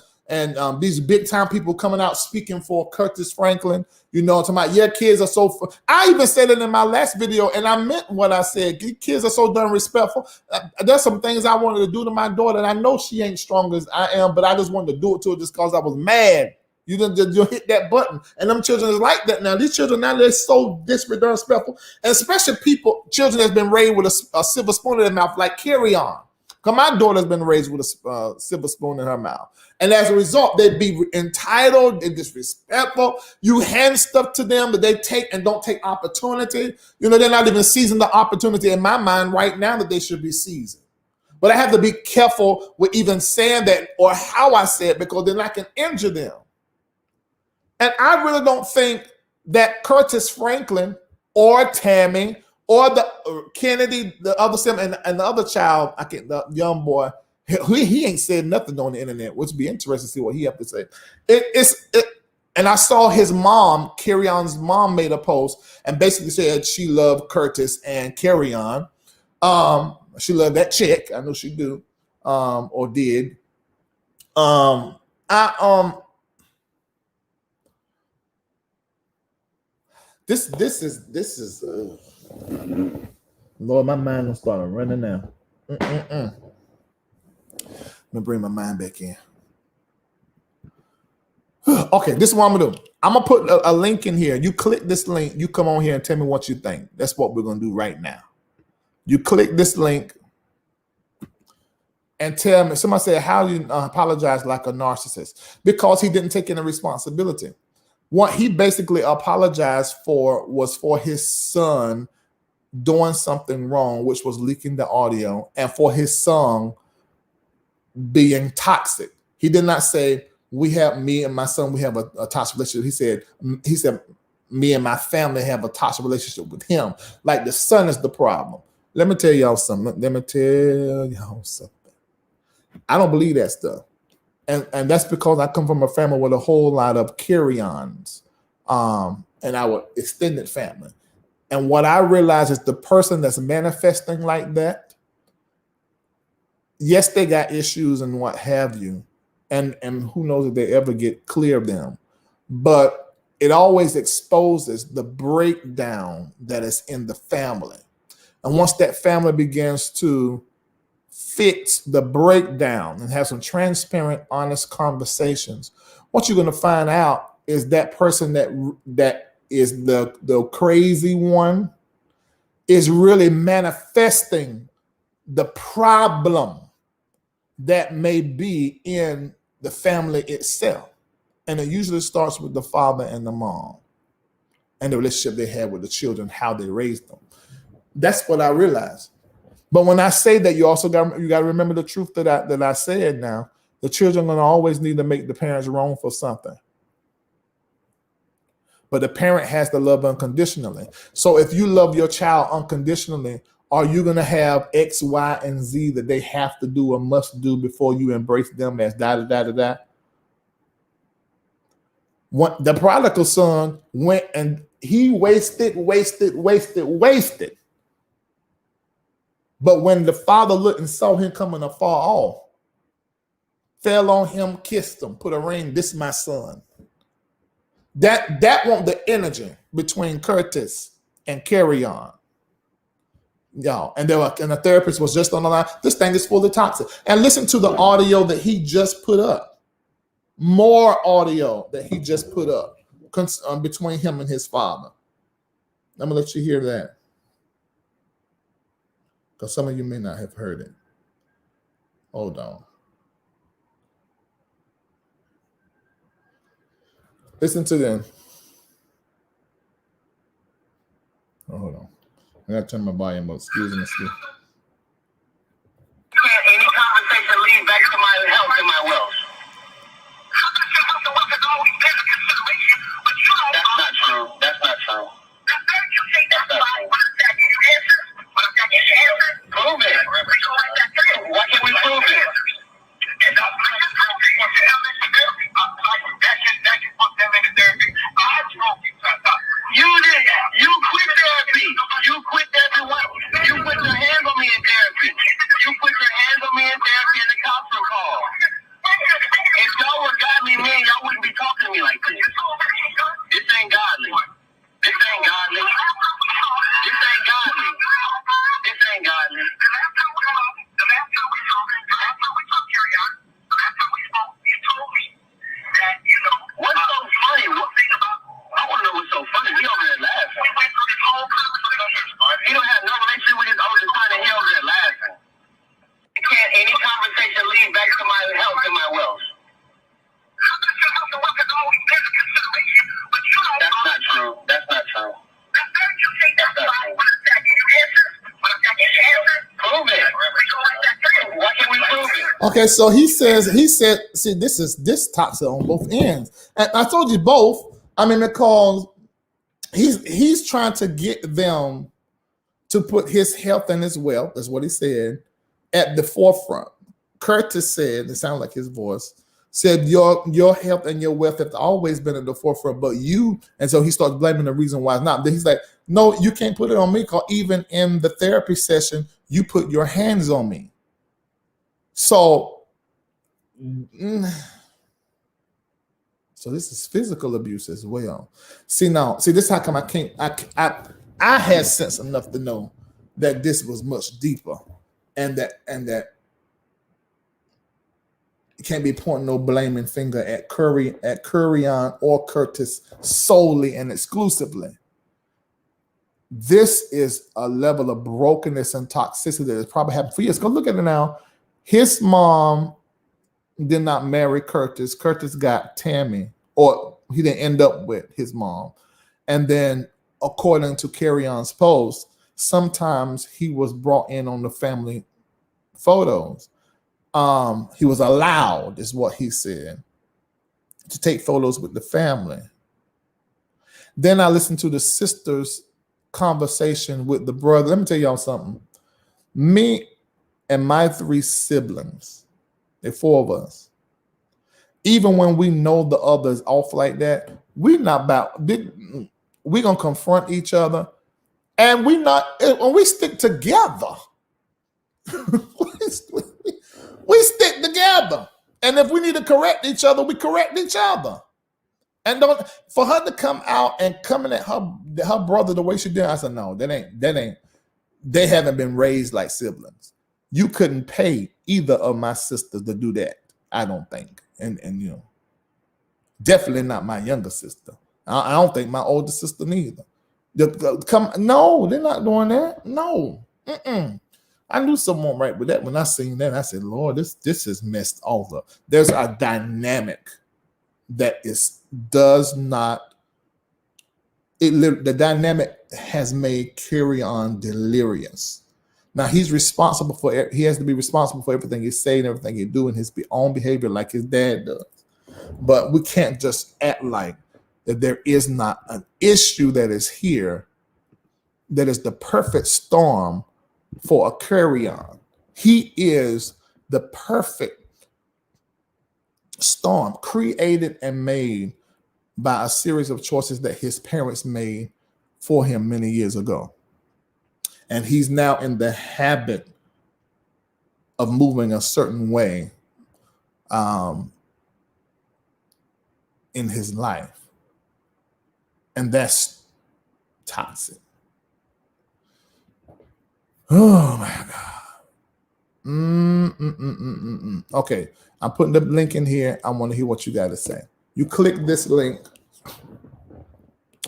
these big time people coming out speaking for Curtis Franklin, you know, talking about, yeah, kids are so. I even said it in my last video, and I meant what I said. Kids are so darn respectful. There's some things I wanted to do to my daughter, and I know she ain't strong as I am, but I just wanted to do it to her just because I was mad. You hit that button, and them children is like that now. These children now, they're so disrespectful, and especially children that's been raised with a silver spoon in their mouth, like Kerrion. Because my daughter's been raised with a silver spoon in her mouth, and as a result, they be entitled and disrespectful. You hand stuff to them that they take and don't take opportunity. You know, they're not even seizing the opportunity in my mind right now that they should be seizing. But I have to be careful with even saying that or how I say it, because then I can injure them. And I really don't think that Curtis Franklin or Tammy or the Kennedy, the other son, and the other child, the young boy, he ain't said nothing on the internet, which would be interesting to see what he have to say. And I saw his mom, Kerrion's mom, made a post and basically said she loved Curtis and Kerrion. She loved that chick. I know she do, or did. This is Lord, my mind gonna start running now. Let me bring my mind back in. Okay, this is what I'm gonna do. I'm gonna put a link in here. You click this link, you come on here and tell me what you think. That's what we're gonna do right now. You click this link and tell me. Somebody said, how do you apologize like a narcissist? Because he didn't take any responsibility. What he basically apologized for was for his son doing something wrong, which was leaking the audio, and for his son being toxic. He did not say, me and my son, we have a toxic relationship. He said, me and my family have a toxic relationship with him. Like the son is the problem. Let me tell y'all something. I don't believe that stuff. And that's because I come from a family with a whole lot of Kerrions, and our extended family. And what I realize is the person that's manifesting like that, yes, they got issues and what have you, and who knows if they ever get clear of them, but it always exposes the breakdown that is in the family. And once that family begins to fix the breakdown and have some transparent, honest conversations, what you're going to find out is that person that is the crazy one is really manifesting the problem that may be in the family itself. And it usually starts with the father and the mom and the relationship they had with the children, how they raised them. That's what I realized. But when I say that, you got to remember the truth that I said now. The children are going to always need to make the parents wrong for something. But the parent has to love unconditionally. So if you love your child unconditionally, are you going to have X, Y, and Z that they have to do or must do before you embrace them as da-da-da-da-da? The prodigal son went and he wasted. But when the father looked and saw him coming afar off, fell on him, kissed him, put a ring, this is my son. That want the energy between Curtis and Kerrion. Y'all, and the therapist was just on the line. This thing is fully toxic. And listen to the audio that he just put up. More audio that he just put up between him and his father. I'm gonna let you hear that, because some of you may not have heard it. Hold on. Listen to them. Oh, hold on. I gotta turn my volume up. Excuse me. Can't any conversation lead back to my health and my wealth? That's not true. That's not true. That's not true. Prove it. Why can't we prove it? You did. You quit therapy. You quit therapy. You put your hands on me in therapy. You put your hands on me in therapy in the counseling call. If y'all were godly men, y'all wouldn't be talking to me like this. This ain't godly. This ain't godly. This ain't godly. This ain't godly. What's so funny? I want to know what's so funny. He over there laughing. He don't have no relationship with his oldest son, and he over there laughing. Can't any conversation lead back to my health and my wealth? That's not true. That's not true. That's not true. Prove it. Why can't we prove it? Okay, so he said, see, this toxic on both ends. And I told you both, I mean, because he's trying to get them to put his health and his wealth, that's what he said, at the forefront. Curtis said, it sounds like his voice, said your health and your wealth have always been at the forefront, but you, and so he starts blaming the reason why it's not. Then he's like, no, you can't put it on me, because even in the therapy session, you put your hands on me. So this is physical abuse as well. See, this is how come I had sense enough to know that this was much deeper, and that you can't be pointing no blaming finger at Kerrion or Curtis solely and exclusively. This is a level of brokenness and toxicity that has probably happened for years. Go look at it now. His mom did not marry Curtis. Curtis got Tammy, or he didn't end up with his mom. And then, according to Kerrion's post, sometimes he was brought in on the family photos. He was allowed, is what he said, to take photos with the family. Then I listened to the sister's conversation with the brother. Let me tell y'all something. Me and my 3 siblings, there are 4 of us, even when we know the other is off like that, we're gonna confront each other, and when we stick together, we stick together. And if we need to correct each other, we correct each other. And don't for her to come out and coming at her brother the way she did, I said, no, that ain't. They haven't been raised like siblings. You couldn't pay either of my sisters to do that, I don't think. And definitely not my younger sister. I don't think my older sister neither. No, they're not doing that. No. I knew someone right with that. When I seen that, I said, Lord, this is messed all up. There's a dynamic that the dynamic has made Kerrion delirious. Now he has to be responsible for everything he say and everything he do in his own behavior, like his dad does. But we can't just act like that there is not an issue that is here that is the perfect storm for a Kerrion. He is the perfect storm created and made by a series of choices that his parents made for him many years ago. And he's now in the habit of moving a certain way in his life. And that's toxic. Oh my God. Okay, I'm putting the link in here. I want to hear what you got to say. You click this link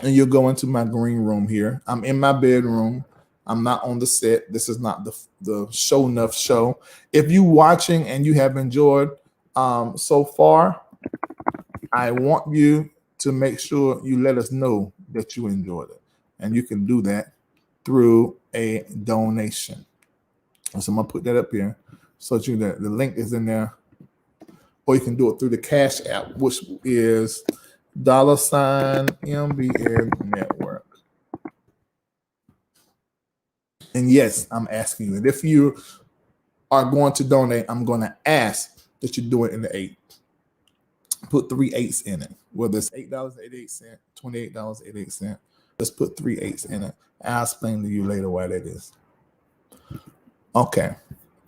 and you'll go into my green room here. I'm in my bedroom. I'm not on the set. This is not the show enough show. If you watching and you have enjoyed so far, I want you to make sure you let us know that you enjoyed it. And you can do that through a donation. So I'm going to put that up here so that the link is in there. Or you can do it through the Cash App, which is $MBN Network. And yes, I'm asking you. And if you are going to donate, I'm going to ask that you do it in the 8. Put 3 8s in it. Whether it's $8.88, $28.88. Let's put 3 8s in it. I'll explain to you later why that is. Okay.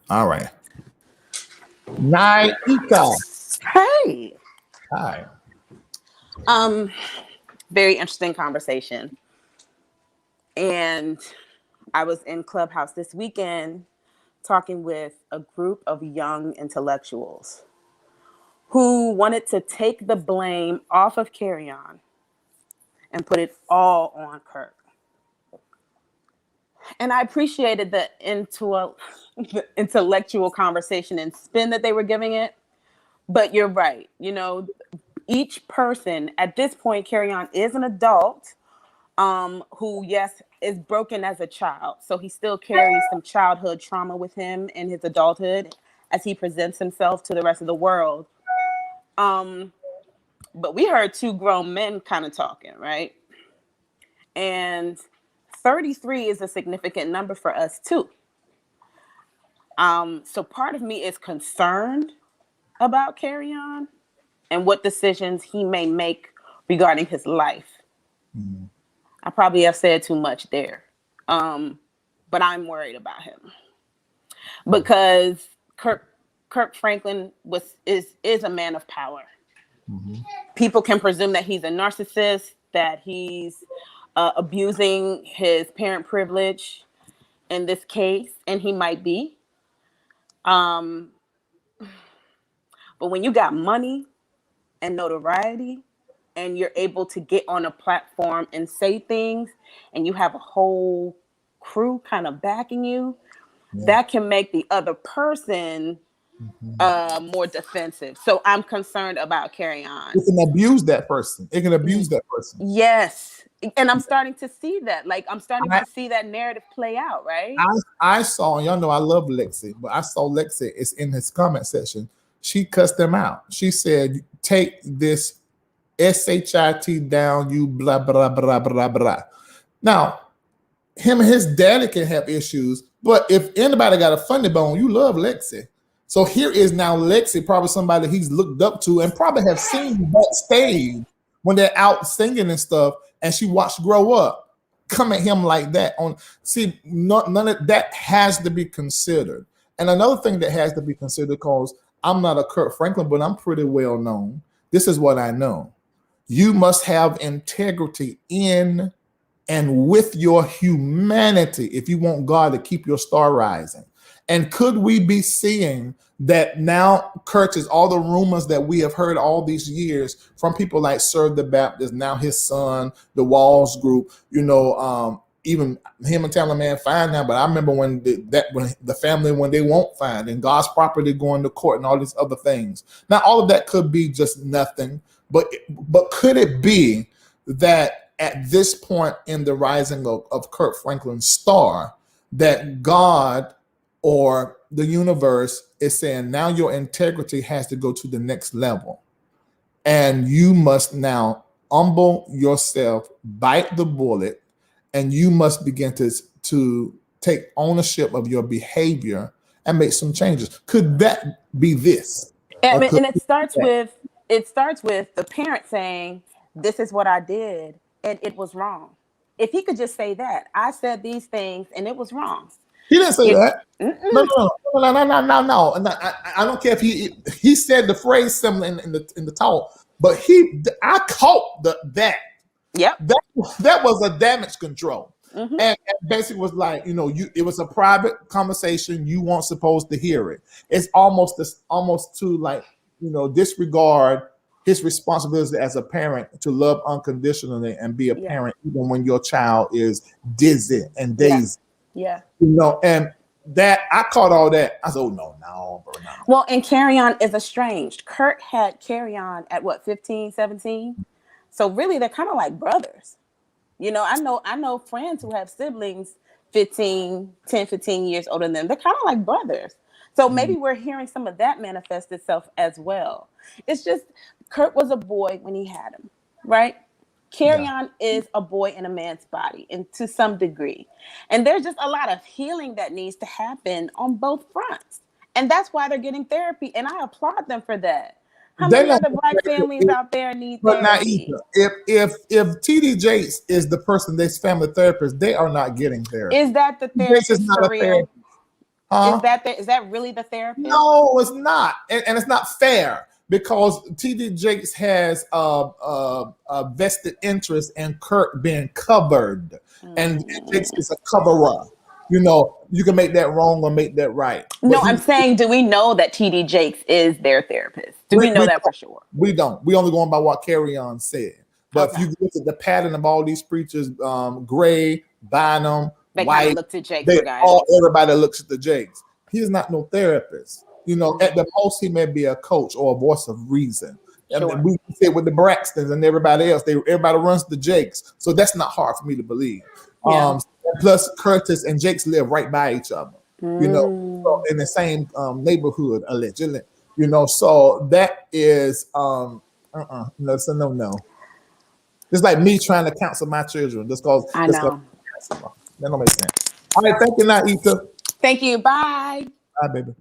All right. Naika. Hey. Hi. Very interesting conversation. And I was in Clubhouse this weekend talking with a group of young intellectuals who wanted to take the blame off of Kerrion and put it all on Kirk. And I appreciated the intellectual conversation and spin that they were giving it. But you're right. You know, each person at this point, Kerrion is an adult who, yes, is broken as a child. So he still carries some childhood trauma with him in his adulthood as he presents himself to the rest of the world. But we heard 2 grown men kind of talking, right? And 33 is a significant number for us too. So part of me is concerned about Kerrion and what decisions he may make regarding his life. Mm-hmm. I probably have said too much there. But I'm worried about him. Because Kirk Franklin is a man of power. Mm-hmm. People can presume that he's a narcissist, that he's abusing his parent privilege in this case, and he might be. But when you got money and notoriety, and you're able to get on a platform and say things, and you have a whole crew kind of backing you, that can make the other person more defensive. So I'm concerned about Kerrion. It can abuse that person. Yes. And I'm starting to see that. Like, I'm starting to see that narrative play out, right? I saw, y'all know I love Lexi, but I saw Lexi, it's in his comment section. She cussed them out. She said, take this SHIT down, you blah, blah, blah, blah, blah. Now, him and his daddy can have issues, but if anybody got a funny bone, you love Lexi. So here is now Lexi, probably somebody he's looked up to and probably have seen backstage when they're out singing and stuff, and she watched grow up. Come at him like that. None of that has to be considered. And another thing that has to be considered, because I'm not a Kirk Franklin, but I'm pretty well known. This is what I know. You must have integrity in and with your humanity if you want God to keep your star rising. And could we be seeing that now, Kirk, is all the rumors that we have heard all these years from people like Sir the Baptist, now his son, the Walls group, even him and Talent Man fine now, but I remember when the family, when they won't find, and God's property going to court and all these other things. Now, all of that could be just nothing, but could it be that at this point in the rising of Kirk Franklin's star, that God or the universe is saying, now your integrity has to go to the next level. And you must now humble yourself, bite the bullet, and you must begin to take ownership of your behavior and make some changes. Could that be this? And it starts with the parent saying, this is what I did, and it was wrong. If he could just say that, I said these things and it was wrong. He didn't say that. No. I don't care if he said the phrase similar in the talk, but I caught that. Yep. That was a damage control. Mm-hmm. And basically was like, it was a private conversation. You weren't supposed to hear it. It's almost to like, disregard his responsibility as a parent to love unconditionally and be a parent even when your child is dizzy and dazed. Yeah. And that I caught all that. I said, oh, no, bro, no. Well, and Kerrion is estranged. Kirk had Kerrion at 15, 17? So really, they're kind of like brothers. You know, I know friends who have siblings 15 years older than them. They're kind of like brothers. So maybe we're hearing some of that manifest itself as well. It's just Kurt was a boy when he had him, right? Yeah. Kerrion is a boy in a man's body, and to some degree. And there's just a lot of healing that needs to happen on both fronts. And that's why they're getting therapy. And I applaud them for that. How They're many not, other black families out there need but not therapy? either. If TD Jakes is the person that's family therapist, they are not getting therapy. Is that the Jakes is therapist not for a real? therapist. Huh? Is that really the therapist? No, it's not, and it's not fair because TD Jakes has a vested interest in Kirk being covered, and Jakes is a coverer. You know, you can make that wrong or make that right, but No, I'm saying, do we know that TD Jakes is their therapist? Do we know that for sure? we don't. We only going by what Kerrion said. But if Okay. you look at the pattern of all these preachers, Gray, Bynum, They kind of White, look to Jakes they for guidance. everybody looks at the Jakes. He's not no therapist. You know, at the most, he may be a coach or a voice of reason. Sure. And we say with the Braxtons and everybody else, everybody runs the Jakes. So that's not hard for me to believe. Yeah. Plus, Curtis and Jakes live right by each other. You know, so in the same neighborhood, allegedly. You know, so that is no, it's a no. It's like me trying to counsel my children just because I know. that don't make sense. All right, thank you, Naita. Thank you. Bye. Bye, baby.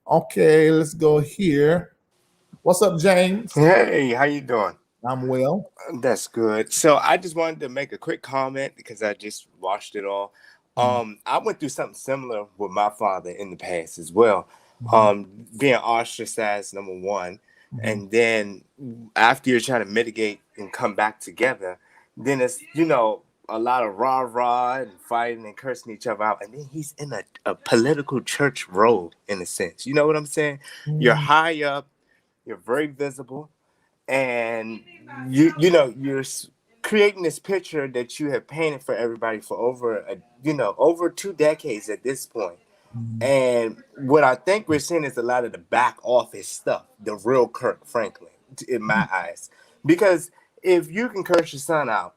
Okay, let's go here. What's up, James? Hey, how you doing? I'm well. That's good. So I just wanted to make a quick comment because I just watched it all. I went through something similar with my father in the past as well. Being ostracized, number one, and then after you're trying to mitigate and come back together, then it's a lot of rah-rah and fighting and cursing each other out, and then he's in a political church role in a sense. You know what I'm saying? You're high up, you're very visible, and you're creating this picture that you have painted for everybody for over 2 decades at this point. And what I think we're seeing is a lot of the back office stuff, the real Kirk Franklin, in my eyes. Because if you can curse your son out,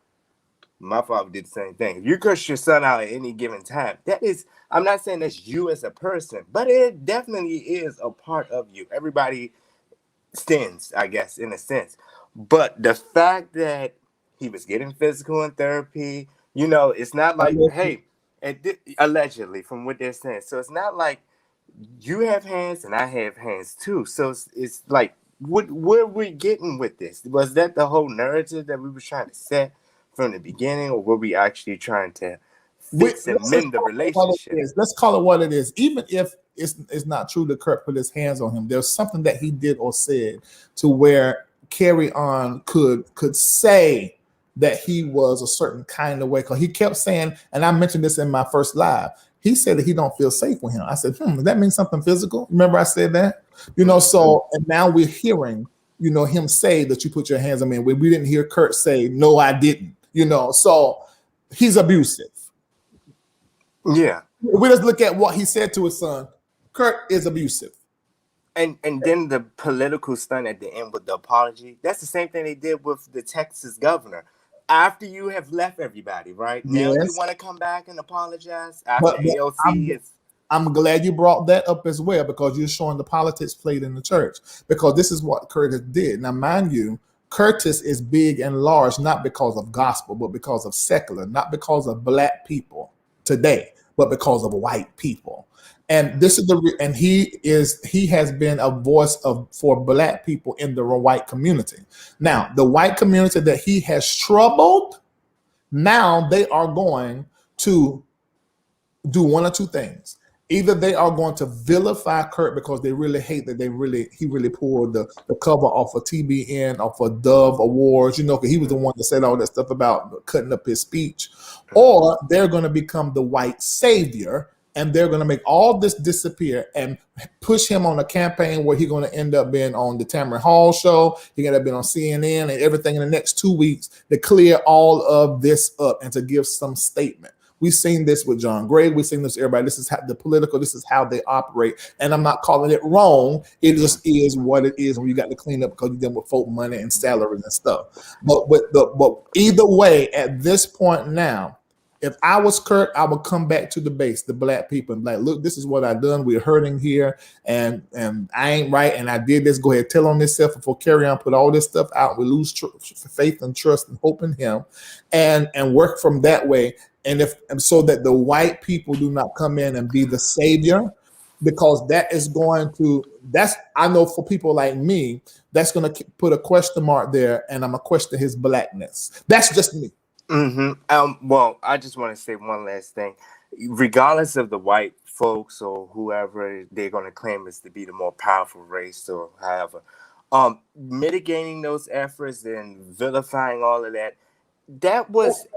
my father did the same thing. If you curse your son out at any given time, that is, I'm not saying that's you as a person, but it definitely is a part of you. Everybody sins, I guess, in a sense. But the fact that he was getting physical in therapy, it's not like, hey, allegedly, from what they're saying. So it's not like you have hands and I have hands too. So it's like, where are we getting with this? Was that the whole narrative that we were trying to set from the beginning, or were we actually trying to fix and mend the relationship? Let's call it what it is. Even if it's not true that Kirk put his hands on him, there's something that he did or said to where Kerrion could say that he was a certain kind of way. Because he kept saying, and I mentioned this in my first live, he said that he don't feel safe with him. I said, does that mean something physical? Remember I said that? So, and now we're hearing, him say that you put your hands on me. We didn't hear Kurt say, no, I didn't. So he's abusive. Yeah. We just look at what he said to his son. Kurt is abusive. And then the political stunt at the end with the apology. That's the same thing they did with the Texas governor. After you have left everybody, right? Now you want to come back and apologize after AOC is... I'm glad you brought that up as well, because you're showing the politics played in the church. Because this is what Curtis did. Now, mind you, Curtis is big and large, not because of gospel, but because of secular, not because of black people today, but because of white people. And this is and he has been a voice for black people in the white community. Now, the white community that he has troubled, now they are going to do one or two things. Either they are going to vilify Kurt because they really hate that he really pulled the cover off of TBN, off of Dove Awards, because he was the one that said all that stuff about cutting up his speech, or they're going to become the white savior, and they're going to make all this disappear and push him on a campaign where he's going to end up being on the Tamron Hall show. He's going to be on CNN and everything in the next 2 weeks to clear all of this up and to give some statement. We've seen this with John Gray. We've seen this with everybody. This is how the political. This is how they operate. And I'm not calling it wrong. It just is what it is. When you got to clean up because you're dealing with folk money and salaries and stuff. But either way, at this point now, if I was Kirk, I would come back to the base, the black people, and be like, look, this is what I done. We're hurting here, and I ain't right, and I did this. Go ahead, tell on this,self before Kerrion put all this stuff out. We lose faith and trust and hope in him, and work from that way. And so that the white people do not come in and be the savior, because that is going to. I know for people like me, that's going to put a question mark there, and I'm gonna question his blackness. That's just me. Well, I just want to say one last thing. Regardless of the white folks or whoever they're going to claim is to be the more powerful race or however, mitigating those efforts and vilifying all of that, that was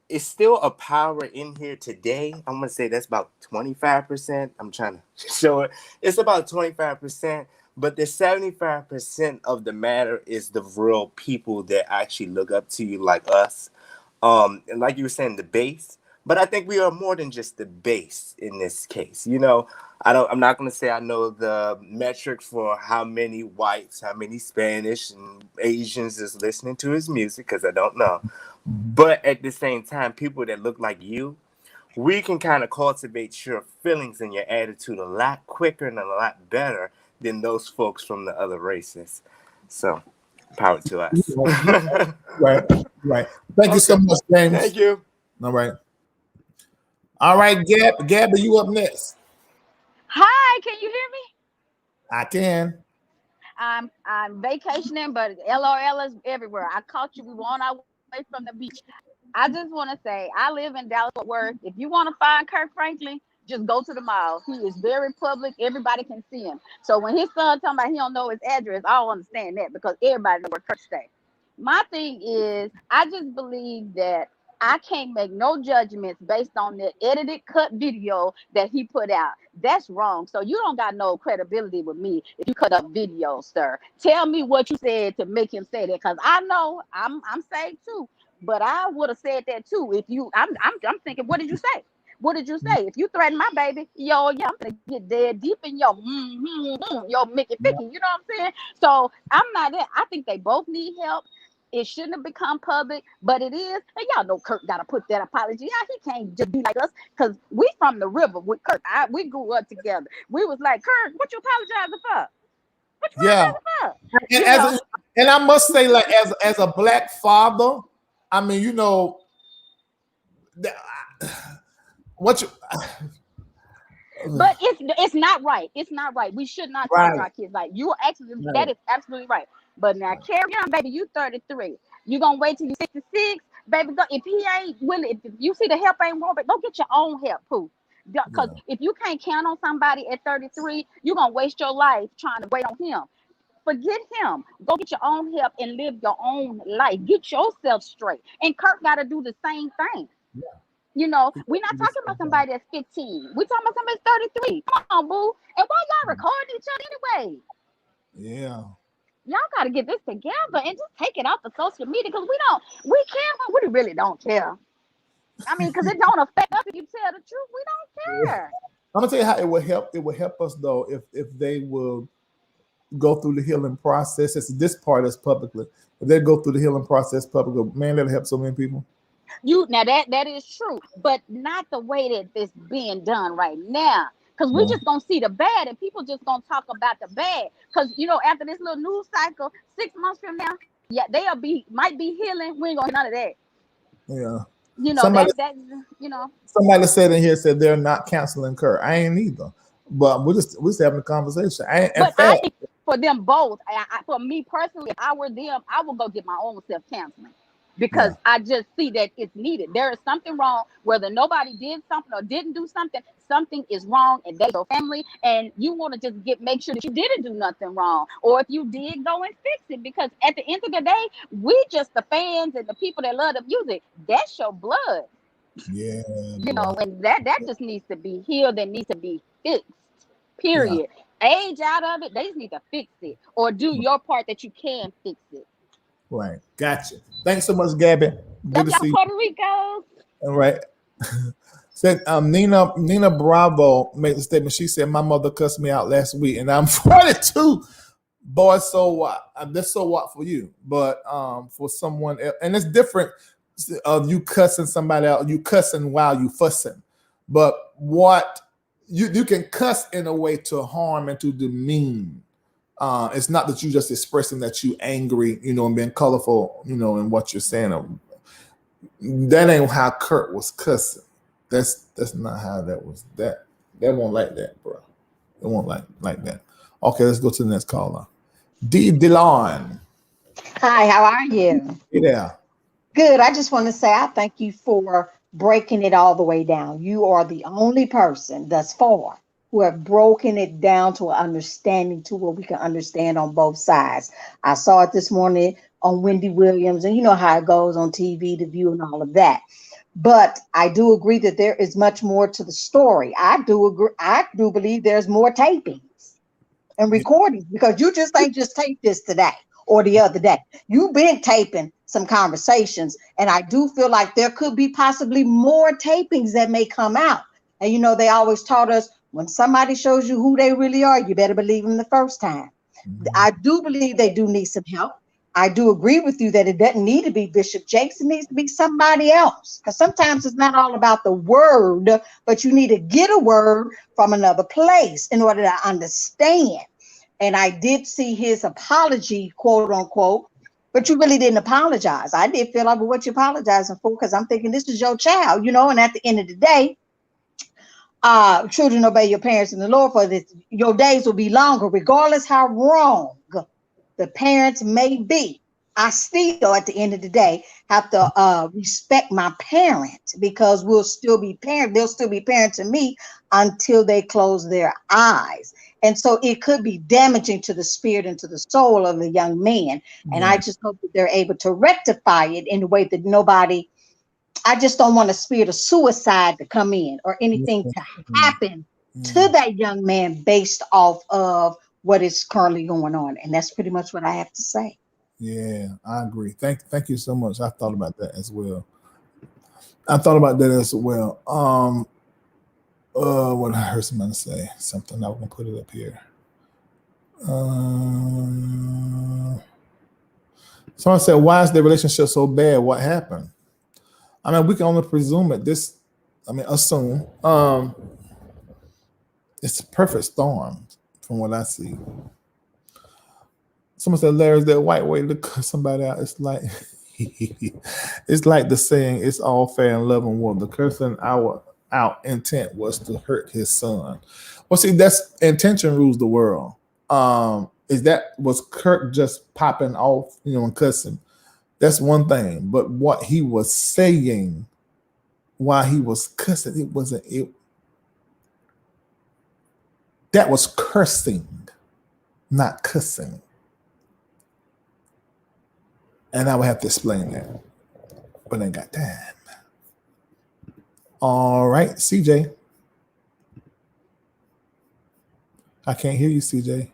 it's still a power in here today. I'm going to say that's about 25%. I'm trying to show it. It's about 25%. But the 75% of the matter is the real people that actually look up to you, like us. And like you were saying, the base, but I think we are more than just the base in this case. You know, I'm not going to say I know the metric for how many whites, how many Spanish and Asians is listening to his music, because I don't know. But at the same time, people that look like you, we can kind of cultivate your feelings and your attitude a lot quicker and a lot better than those folks from the other races. So power to us. Right. Thank you so much, James. Thank you. All right, Gab, are you up next? Hi, can you hear me? I can. I'm vacationing, but LOL is everywhere. I caught you. We were on our way from the beach. I just want to say, I live in Dallas Fort Worth. If you want to find Kirk Franklin, just go to the mall. He is very public. Everybody can see him. So when his son talking about he don't know his address, I don't understand that, because everybody knows where Kirk stay. My thing is, I just believe that I can't make no judgments based on the edited cut video that he put out. That's wrong. So you don't got no credibility with me if you cut up videos, sir. Tell me what you said to make him say that, because I know I'm saved too, but I would have said that too if you. I'm thinking, what did you say? What did you say? If you threaten my baby, yo, yeah, I'm gonna get dead deep in your your Mickey Ficky. You know what I'm saying? So I'm not there. I think they both need help. It shouldn't have become public, but it is. And y'all know Kirk got to put that apology out. He can't just be like us, because we from the river with Kirk. We grew up together. We was like, Kirk, what you apologizing for? What you apologizing for? And I must say, like, as a black father, I mean, you know, what you. But it's not right. It's not right. We should not talk to our kids like you. Actually, that is absolutely right. But now, Kerrion, baby, you 33. You gonna wait till you 66, baby? Go, if he ain't willing, if you see the help ain't wrong, but go get your own help, poo. Because if you can't count on somebody at 33, you're gonna waste your life trying to wait on him. Forget him. Go get your own help and live your own life. Get yourself straight. And Kirk got to do the same thing. You know, we're not talking about somebody that's 15. We're talking about somebody that's 33. Come on, boo. And why y'all recording each other anyway? Yeah. Y'all got to get this together and just take it off the social media, because we care, but we really don't care. I mean, because it don't affect us if you tell the truth. We don't care. I'm gonna tell you how it will help. It will help us though if they will go through the healing process. It's this part is publicly. If they go through the healing process publicly, man, that'll help so many people. Now that is true, but not the way that it's being done right now. Because we're just gonna see the bad, and people just gonna talk about the bad. Because after this little news cycle, 6 months from now, might be healing. We ain't gonna hear none of that. Yeah. Somebody said in here said they're not canceling Kirk. I ain't either, but we're just having a conversation. I think for them both, for me personally, if I were them, I would go get my own self counseling. Because I just see that it's needed. There is something wrong, whether nobody did something or didn't do something. Something is wrong, and that's your family. And you want to just make sure that you didn't do nothing wrong, or if you did, go and fix it. Because at the end of the day, we just the fans and the people that love the music. That's your blood. Yeah. And that just needs to be healed and needs to be fixed. Period. Age out of it. They just need to fix it, or do your part that you can fix it. Right. Gotcha. Thanks so much, Gabby. Good to see you. Puerto Rico. All right. Said Nina Bravo made the statement. She said, "My mother cussed me out last week, and I'm 42. Boy, so what? That's so what for you, but for someone else, and it's different of you cussing somebody out, you cussing while you fussing, but what you can cuss in a way to harm and to demean. It's not that you just expressing that you angry, and being colorful, in what you're saying. That ain't how Kirk was cussing. That's not how that was. That won't like that, bro. It won't like that. Okay, let's go to the next caller. DeLon. Hi, how are you? Hey there. Good. I just want to say I thank you for breaking it all the way down. You are the only person thus far who have broken it down to an understanding to where we can understand on both sides. I saw it this morning on Wendy Williams, and you know how it goes on TV, The View, and all of that. But I do agree that there is much more to the story. I do agree. I do believe there's more tapings and recordings because you just ain't just taped this today or the other day. You've been taping some conversations, and I do feel like there could be possibly more tapings that may come out. And they always taught us when somebody shows you who they really are, you better believe them the first time. I do believe they do need some help. I do agree with you that it doesn't need to be Bishop Jakes. It needs to be somebody else. Because sometimes it's not all about the word, but you need to get a word from another place in order to understand. And I did see his apology, quote unquote, but you really didn't apologize. I did feel like, well, what you apologizing for? Because I'm thinking this is your child, and at the end of the day, children obey your parents in the Lord, for this, your days will be longer, regardless how wrong the parents may be. I still, at the end of the day, have to respect my parents because we'll still be parents. They'll still be parents to me until they close their eyes. And so it could be damaging to the spirit and to the soul of the young man. And I just hope that they're able to rectify it in a way that nobody, I just don't want a spirit of suicide to come in or anything to happen to that young man based off of what is currently going on. And that's pretty much what I have to say. Yeah, I agree. Thank you so much. I thought about that as well. What I heard somebody say something. I'm gonna put it up here. Someone said, "Why is the relationship so bad? What happened?" I mean, we can only presume it. Assume. It's a perfect storm from what I see. Someone said, "Larry's that white way to cut somebody out." It's like, it's like the saying, "It's all fair in love and war." The cursing out intent was to hurt his son. Well, see, that's intention rules the world. Was Kirk just popping off, and cussing? That's one thing. But what he was saying while he was cussing, it wasn't it. That was cursing, not cussing. And I would have to explain that. But I ain't got time. All right, CJ. I can't hear you, CJ.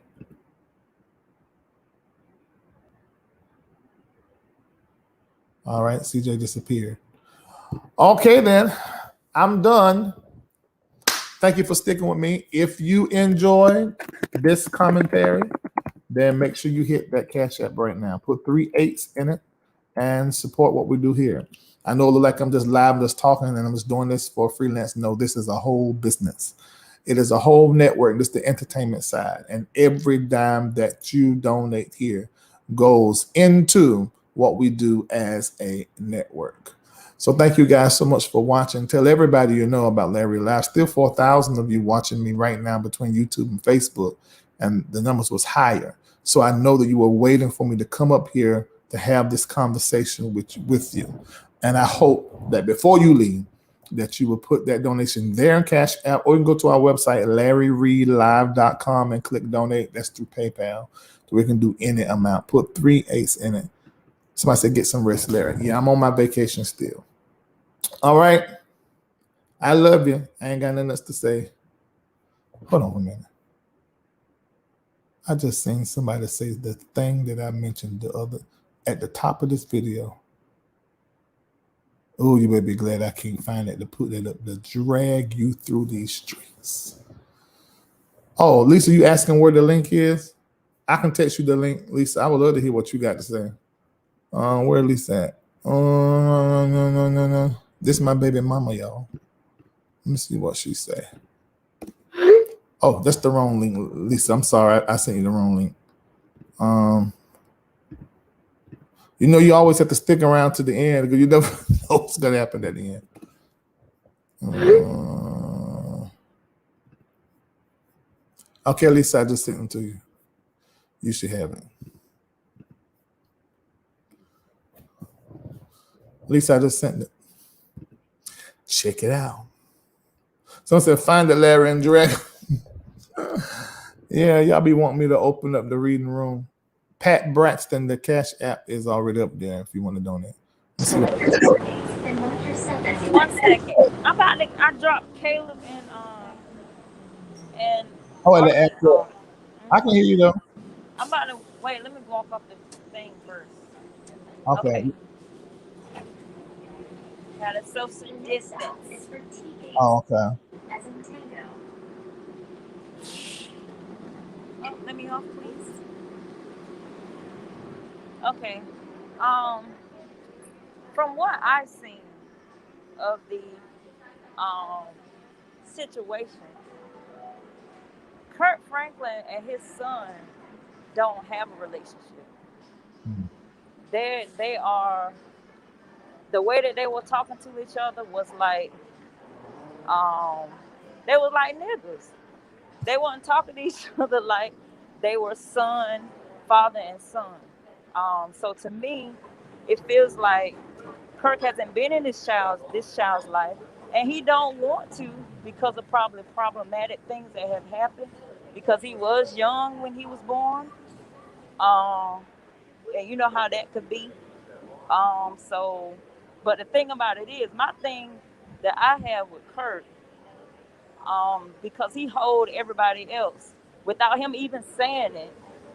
All right, CJ disappeared. Okay, then. I'm done. Thank you for sticking with me. If you enjoyed this commentary, then make sure you hit that Cash App right now. Put 3 8s in it and support what we do here. I know it look like I'm just live, just talking, and I'm just doing this for freelance. No, this is a whole business. It is a whole network. This is the entertainment side. And every dime that you donate here goes into what we do as a network. So thank you guys so much for watching. Tell everybody you know about Larry Live. Still 4,000 of you watching me right now between YouTube and Facebook, and the numbers was higher. So I know that you were waiting for me to come up here to have this conversation with you. And I hope that before you leave, that you will put that donation there in Cash App, or you can go to our website, LarryReidLive.com, and click donate. That's through PayPal. So we can do any amount. Put 3 8s in it. Somebody said, get some rest, Larry. Yeah, I'm on my vacation still. All right. I love you. I ain't got nothing else to say. Hold on a minute. I just seen somebody say the thing that I mentioned at the top of this video. Oh, you better be glad I can't find it to put that up to drag you through these streets. Oh, Lisa, you asking where the link is? I can text you the link, Lisa. I would love to hear what you got to say. Where Lisa at? No. This is my baby mama, y'all. Let me see what she say. Oh, that's the wrong link, Lisa. I'm sorry, I sent you the wrong link. Um, you always have to stick around to the end because you never know what's gonna happen at the end. Okay, Lisa, I just sent them to you. You should have it. Lisa, I just sent it. Check it out. Someone said, find the Larry and Drag. Yeah, y'all be wanting me to open up the reading room. Pat Braxton, the Cash App is already up there if you want to donate. One second. I dropped Caleb and Oh, and the Arlene app. off. I can hear you though. I'm about to wait. Let me walk up the thing first. Okay. Okay. Gotta social distance. Oh, okay. Oh, let me off, please. Okay. Um, from what I've seen of the um situation, Kirk Franklin and his son don't have a relationship. They are the way that they were talking to each other was like um they were like niggas. They weren't talking to each other like they were father and son. So to me, it feels like Kirk hasn't been in this child's life, and he don't want to because of probably problematic things that have happened. Because he was young when he was born, um, and you know how that could be. So, but the thing about it is, my thing that I have with Kirk, because he hold everybody else without him even saying it,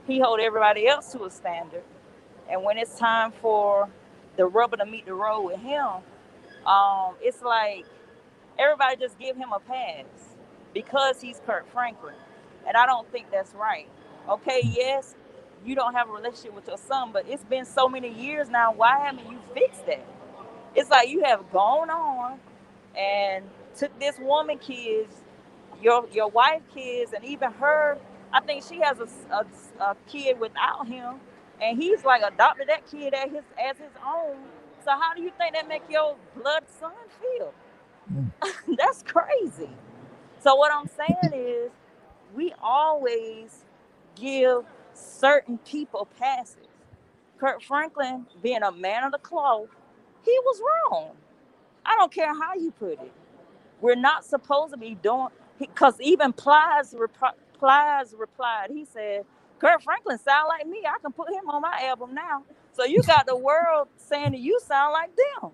he hold everybody else to a standard. And when it's time for the rubber to meet the road with him, it's like everybody just give him a pass because he's Kirk Franklin, and I don't think that's right. Okay, yes, you don't have a relationship with your son, but it's been so many years now. Why haven't you fixed that? It's like you have gone on and took this woman kids, your wife kids, and even her. I think she has a kid without him, and he's like adopted that kid as his own. So how do you think that make your blood son feel? That's crazy. So what I'm saying is, we always give certain people passes. Kurt Franklin, being a man of the cloth, he was wrong. I don't care how you put it. We're not supposed to be doing because even Plies replied. He said, "Kurt Franklin sound like me. I can put him on my album now." So you got the world saying that you sound like them.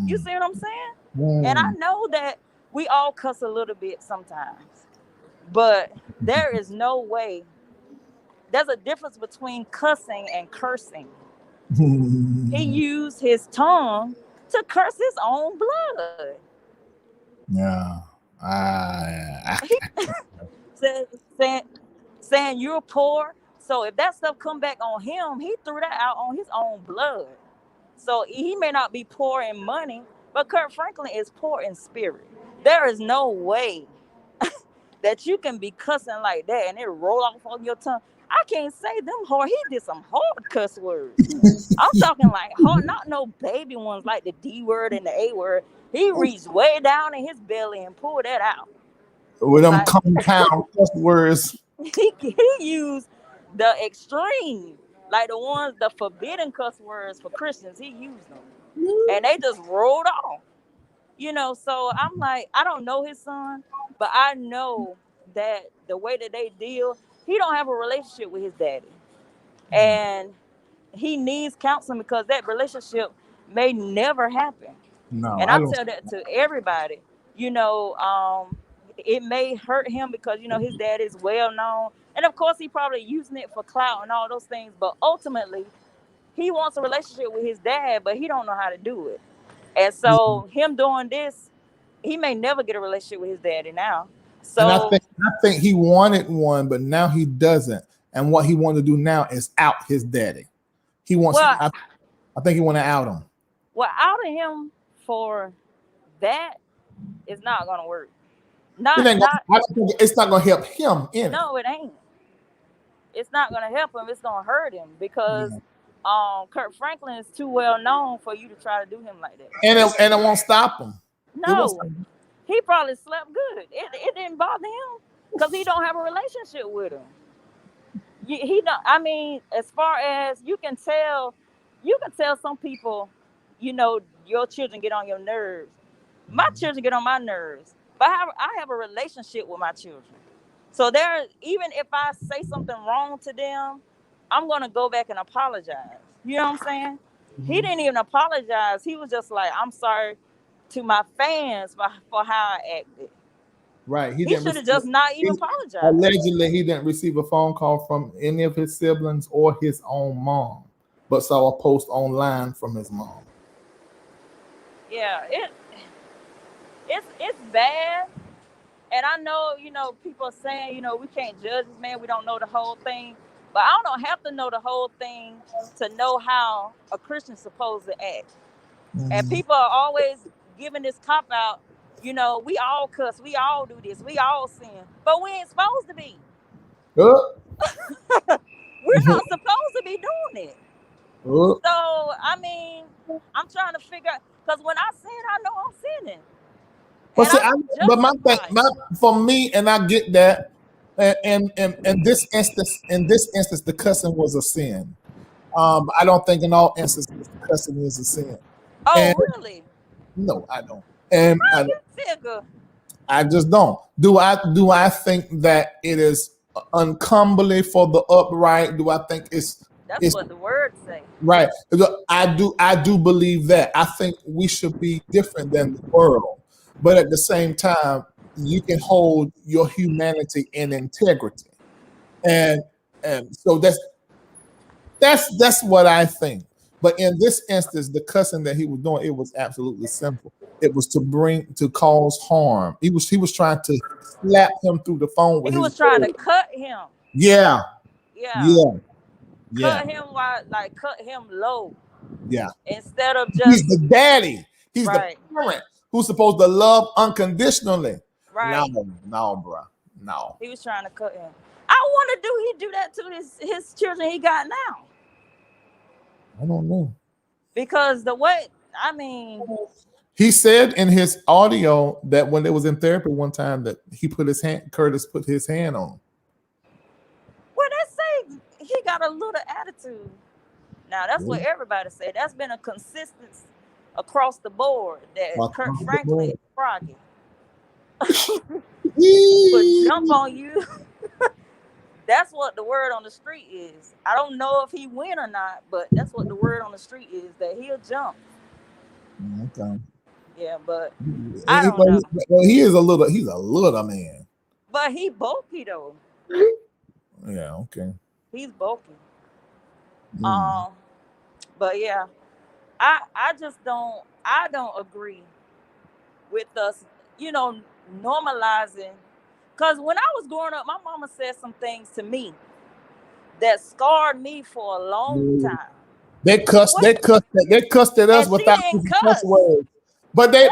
You Mm. see what I'm saying? And I Mm. know that we all cuss a little bit sometimes, but there is no way. There's a difference between cussing and cursing. He used his tongue to curse his own blood. Yeah. I, He said, saying, saying you're poor. So if that stuff come back on him, he threw that out on his own blood. So he may not be poor in money, but Kurt Franklin is poor in spirit. There is no way that you can be cussing like that and it roll off on your tongue. I can't say them hard. He did some hard cuss words. I'm talking like hard, not no baby ones like the D word and the A word. He reached way down in his belly and pulled that out. with them Like compound cuss words. he used the extreme, like the ones, the forbidden cuss words for Christians. He used them, and they just rolled off. So I'm like, I don't know his son, but I know that the way that they deal, he don't have a relationship with his daddy, and he needs counseling because that relationship may never happen. No, And I I don't. tell that to everybody. you know um it may hurt him because his dad is well known, and of course he probably using it for clout and all those things, but ultimately he wants a relationship with his dad, but he don't know how to do it. And so him doing this, he may never get a relationship with his daddy now. And So I think he wanted one, but now he doesn't. And what he wanted to do now is out his daddy. He wants. well, I think he want to out him. outing him for that is not gonna work. It ain't Not I don't think it's not going to help him in it. no, it ain't. It's not gonna help him. It's gonna hurt him because Yeah. Kirk Franklin is too well known for you to try to do him like that. And it won't stop him. It won't No, stop him. he probably slept good. It didn't bother him because he don't have a relationship with him. He don't. I mean, as far as you can tell some people, your children get on your nerves. My children get on my nerves, but I have a relationship with my children. So even if I say something wrong to them, I'm gonna go back and apologize. You know what I'm saying? He didn't even apologize. He was just like, "I'm sorry to my fans for how I acted." Right. He should have just not even apologized. Allegedly, he didn't receive a phone call from any of his siblings or his own mom, but saw a post online from his mom. Yeah, it's bad. And I know, people are saying, we can't judge this man. We don't know the whole thing. But I don't have to know the whole thing to know how a Christian's supposed to act. And people are always giving this cop out, we all cuss, we all do this, we all sin. But we ain't supposed to be. We're not supposed to be doing it. So, I mean, I'm trying to figure out, because when I sin, I know I'm sinning. But for me, and I get that, and in this instance, the cussing was a sin. I don't think in all instances the cussing is a sin. Oh, really? No, I don't. And figure? I just don't. Do I think that it is uncomely for the upright? Do I think that's what the words say? Right. I do believe that. I think we should be different than the world. But at the same time, you can hold your humanity and integrity, and so that's what I think. But in this instance, the cussing that he was doing, it was absolutely simple. It was to cause harm. He was trying to slap him through the phone with he was trying to cut him. Yeah. Cut him cut him low. Yeah. Instead of just he's the daddy. He's the parent who's supposed to love unconditionally. Right. No, bro. No. He was trying to cut him. I wonder, he do that to his children he got now? I don't know. Because he said in his audio that when they was in therapy one time that Curtis put his hand on him. Well, they say he got a little attitude. Now that's what everybody said. That's been a consistency across the board that Kirk Franklin is froggy. But jump on you. That's what the word on the street is. I don't know if he win or not, but that's what the word on the street is, that he'll jump. Okay. Yeah, but I don't know. He's a little man. But he bulky though. Yeah, okay. He's bulky. But yeah, I just don't agree with us, normalizing. Because when I was growing up, my mama said some things to me that scarred me for a long time. They cussed at us without cuss words. But they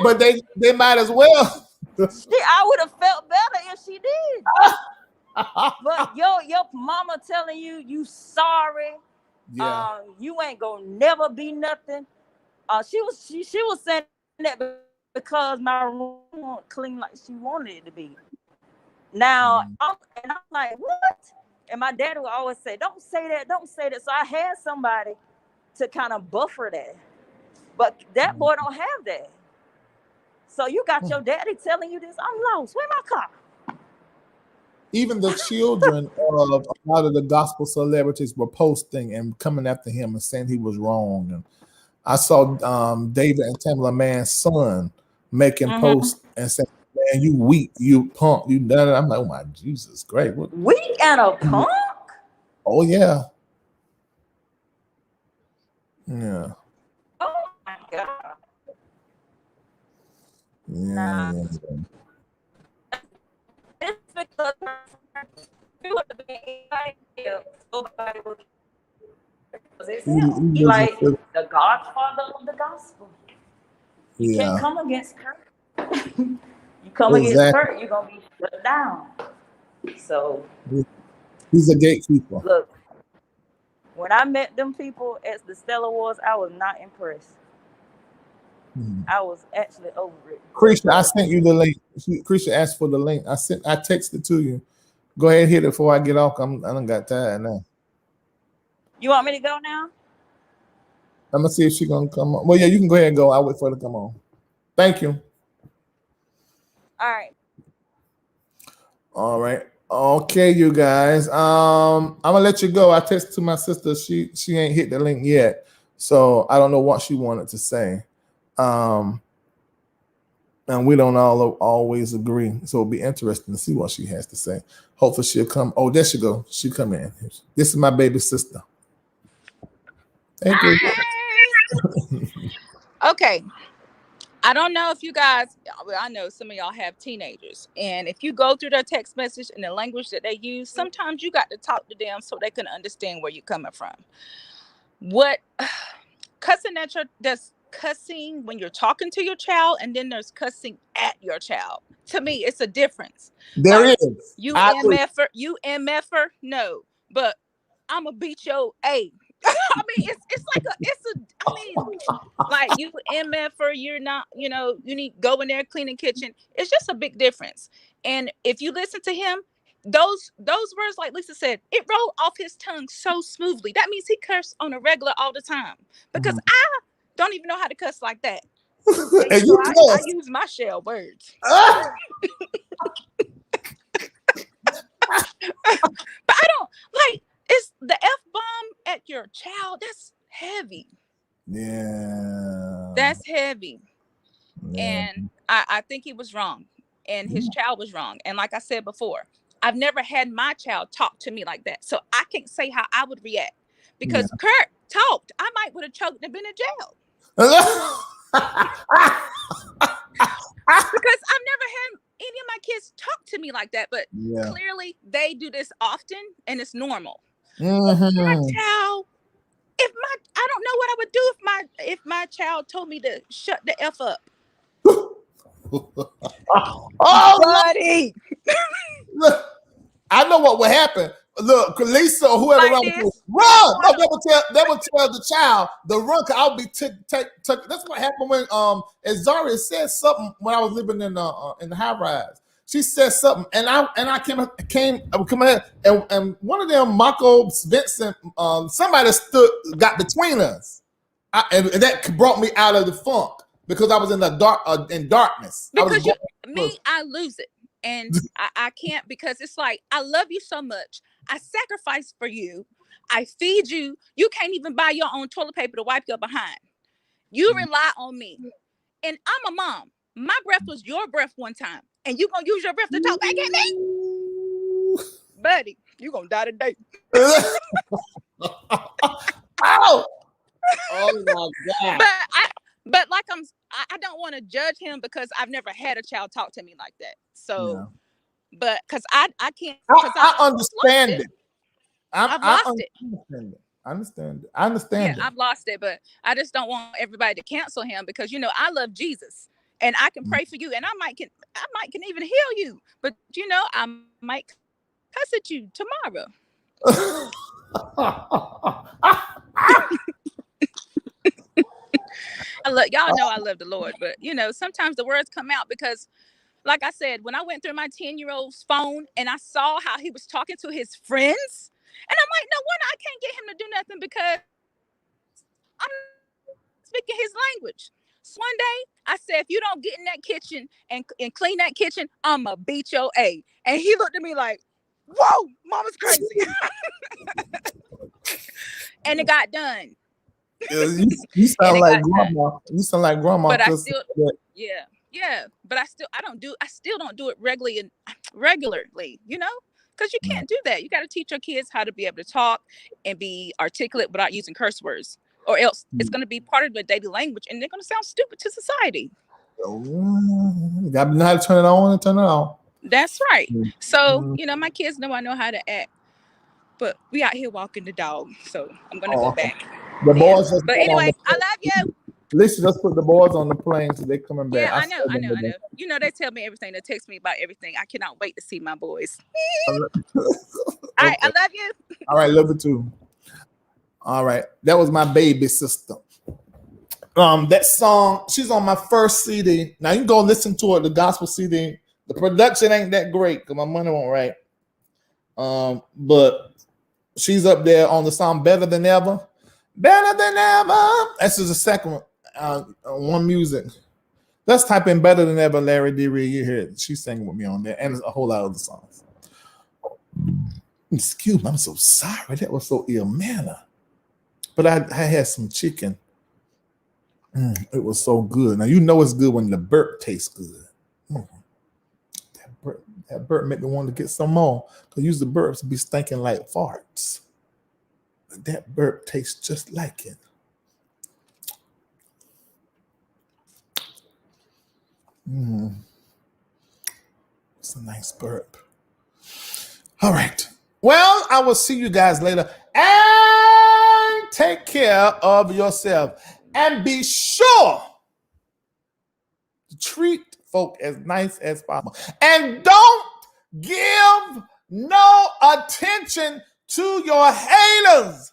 might as well. I would have felt better if she did. But your mama telling you sorry. Yeah. You ain't gonna never be nothing. She was saying that because my room wasn't clean like she wanted it to be. Now I'm like, what? And my dad would always say, don't say that. So I had somebody to kind of buffer that. But that boy don't have that. So you got your daddy telling you this, I'm lost. Where my car? Even the children of a lot of the gospel celebrities were posting and coming after him and saying he was wrong. And I saw David and Tamala Mann's son making posts and saying, "Man, you weak, you punk, you done it." I'm like, "Oh my Jesus, great! What? Weak and a punk?" Oh yeah, yeah. Oh my God! Yeah. It's because if it would have been anybody else, nobody would. It's him. He like the godfather of the gospel. You can't Yeah. come against Kirk. You come against Exactly. Kirk, you're gonna be shut down. So He's a gatekeeper. look, when I met them people at the Stellar Wars, I was not impressed. I was actually over it. Krisha, I sent you the link. Krisha asked for the link. I texted to you. Go ahead and hit it before I get off. I done got tired now. You want me to go now? I'm gonna see if she's gonna come on. Well, yeah, you can go ahead and go. I'll wait for her to come on. Thank you. All right. All right. Okay, you guys. I'm gonna let you go. I texted to my sister. She ain't hit the link yet, so I don't know what she wanted to say. And we don't always agree, so it'll be interesting to see what she has to say. Hopefully, she'll come. Oh, there she go. She'll come in. This is my baby sister. Thank you. Okay. I don't know if you guys, I know some of y'all have teenagers, and if you go through their text message and the language that they use, sometimes you got to talk to them so they can understand where you're coming from. What cussing at there's cussing when you're talking to your child, and then there's cussing at your child. To me, it's a difference. There is. You MFer, no, but I'm gonna beat your A. I mean, like you MFer, you're not, you need go in there, clean the kitchen. It's just a big difference. And if you listen to him, those words, like Lisa said, it rolled off his tongue so smoothly. That means he cursed on a regular all the time, because I don't even know how to cuss like that. And so I use my shell words. But I don't like, it's the F-bomb at your child. That's heavy. Yeah. That's heavy. Yeah. And I think he was wrong, and his child was wrong. And like I said before, I've never had my child talk to me like that, so I can't say how I would react, because Kirk talked. I might would have choked and been in jail. Because I've never had any of my kids talk to me like that, but clearly they do this often, and it's normal. My child, I don't know what I would do if my child told me to shut the F up. Buddy. Look, I know what would happen. Look, Lisa or whoever around run. No, they will tell the child the run. I'll be that's what happened when Azaria said something when I was living in the high rise. She said something, and I came and one of them, Marco Vincent, somebody got between us, and that brought me out of the funk, because I was in the darkness. Because I lose it, and I can't, because it's like, I love you so much. I sacrifice for you. I feed you. You can't even buy your own toilet paper to wipe your behind. You rely on me, and I'm a mom. My breath was your breath one time, and you gonna use your breath to talk back at me, buddy? You gonna die today. Ow! Oh my God! But like I don't want to judge him, because I've never had a child talk to me like that. So, but because I can't. I understand it. I've lost it. I understand it. I've lost it, but I just don't want everybody to cancel him, because I love Jesus, and I can pray for you, and I might can even heal you, but I might cuss at you tomorrow. Y'all know I love the Lord, but sometimes the words come out because, like I said, when I went through my 10-year-old's phone and I saw how he was talking to his friends, and I'm like, no wonder I can't get him to do nothing, because I'm speaking his language. So one day I said, if you don't get in that kitchen and clean that kitchen, I'ma beat your A. And he looked at me like, whoa, mama's crazy. And it got done. You sound like grandma. You sound like grandma. But I still, but I still don't do it regularly, because you can't do that. You got to teach your kids how to be able to talk and be articulate without using curse words, or else it's going to be part of their daily language, and they're going to sound stupid to society. You got to know how to turn it on and turn it off. That's right. So, Mhm. you know, my kids know I know how to act. But we out here walking the dog, so I'm gonna Oh, go okay. back. The Yeah. boys just But got on anyway, the I love you. Lisa just put the boys on the plane, so they coming back. Yeah, I I saw know, I them know, I today. know. You know, they tell me everything. They text me about everything. I cannot wait to see my boys. All right, I Okay. love you. All right, love it too. All right. That was my baby sister. That song, she's on my first CD. Now you can go listen to it, the gospel CD. The production ain't that great because my money won't right. But she's up there on the song Better Than Ever. Better Than Ever. This is the second one. One music. Let's type in Better Than Ever, Larry D. Reid. You hear it. She's singing with me on there. And a whole lot of other songs. Excuse me, I'm so sorry. That was so ill manner. But I had some chicken. It was so good. Now you know it's good when the burp tastes good. That burp made me want to get some more. Because use the burps be stinking like farts. But that burp tastes just like it. It's a nice burp. All right. Well, I will see you guys later. And take care of yourself. And be sure to treat folk as nice as possible. And don't give no attention to your haters.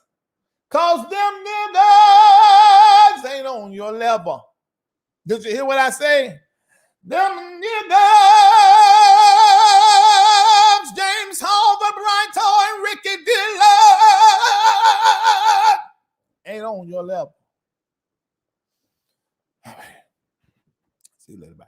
Cause them niggas ain't on your level. Did you hear what I say? Them niggas, James Hoover, Brighto, and Ricky Dillard ain't on your level. All right. See you later. Bye.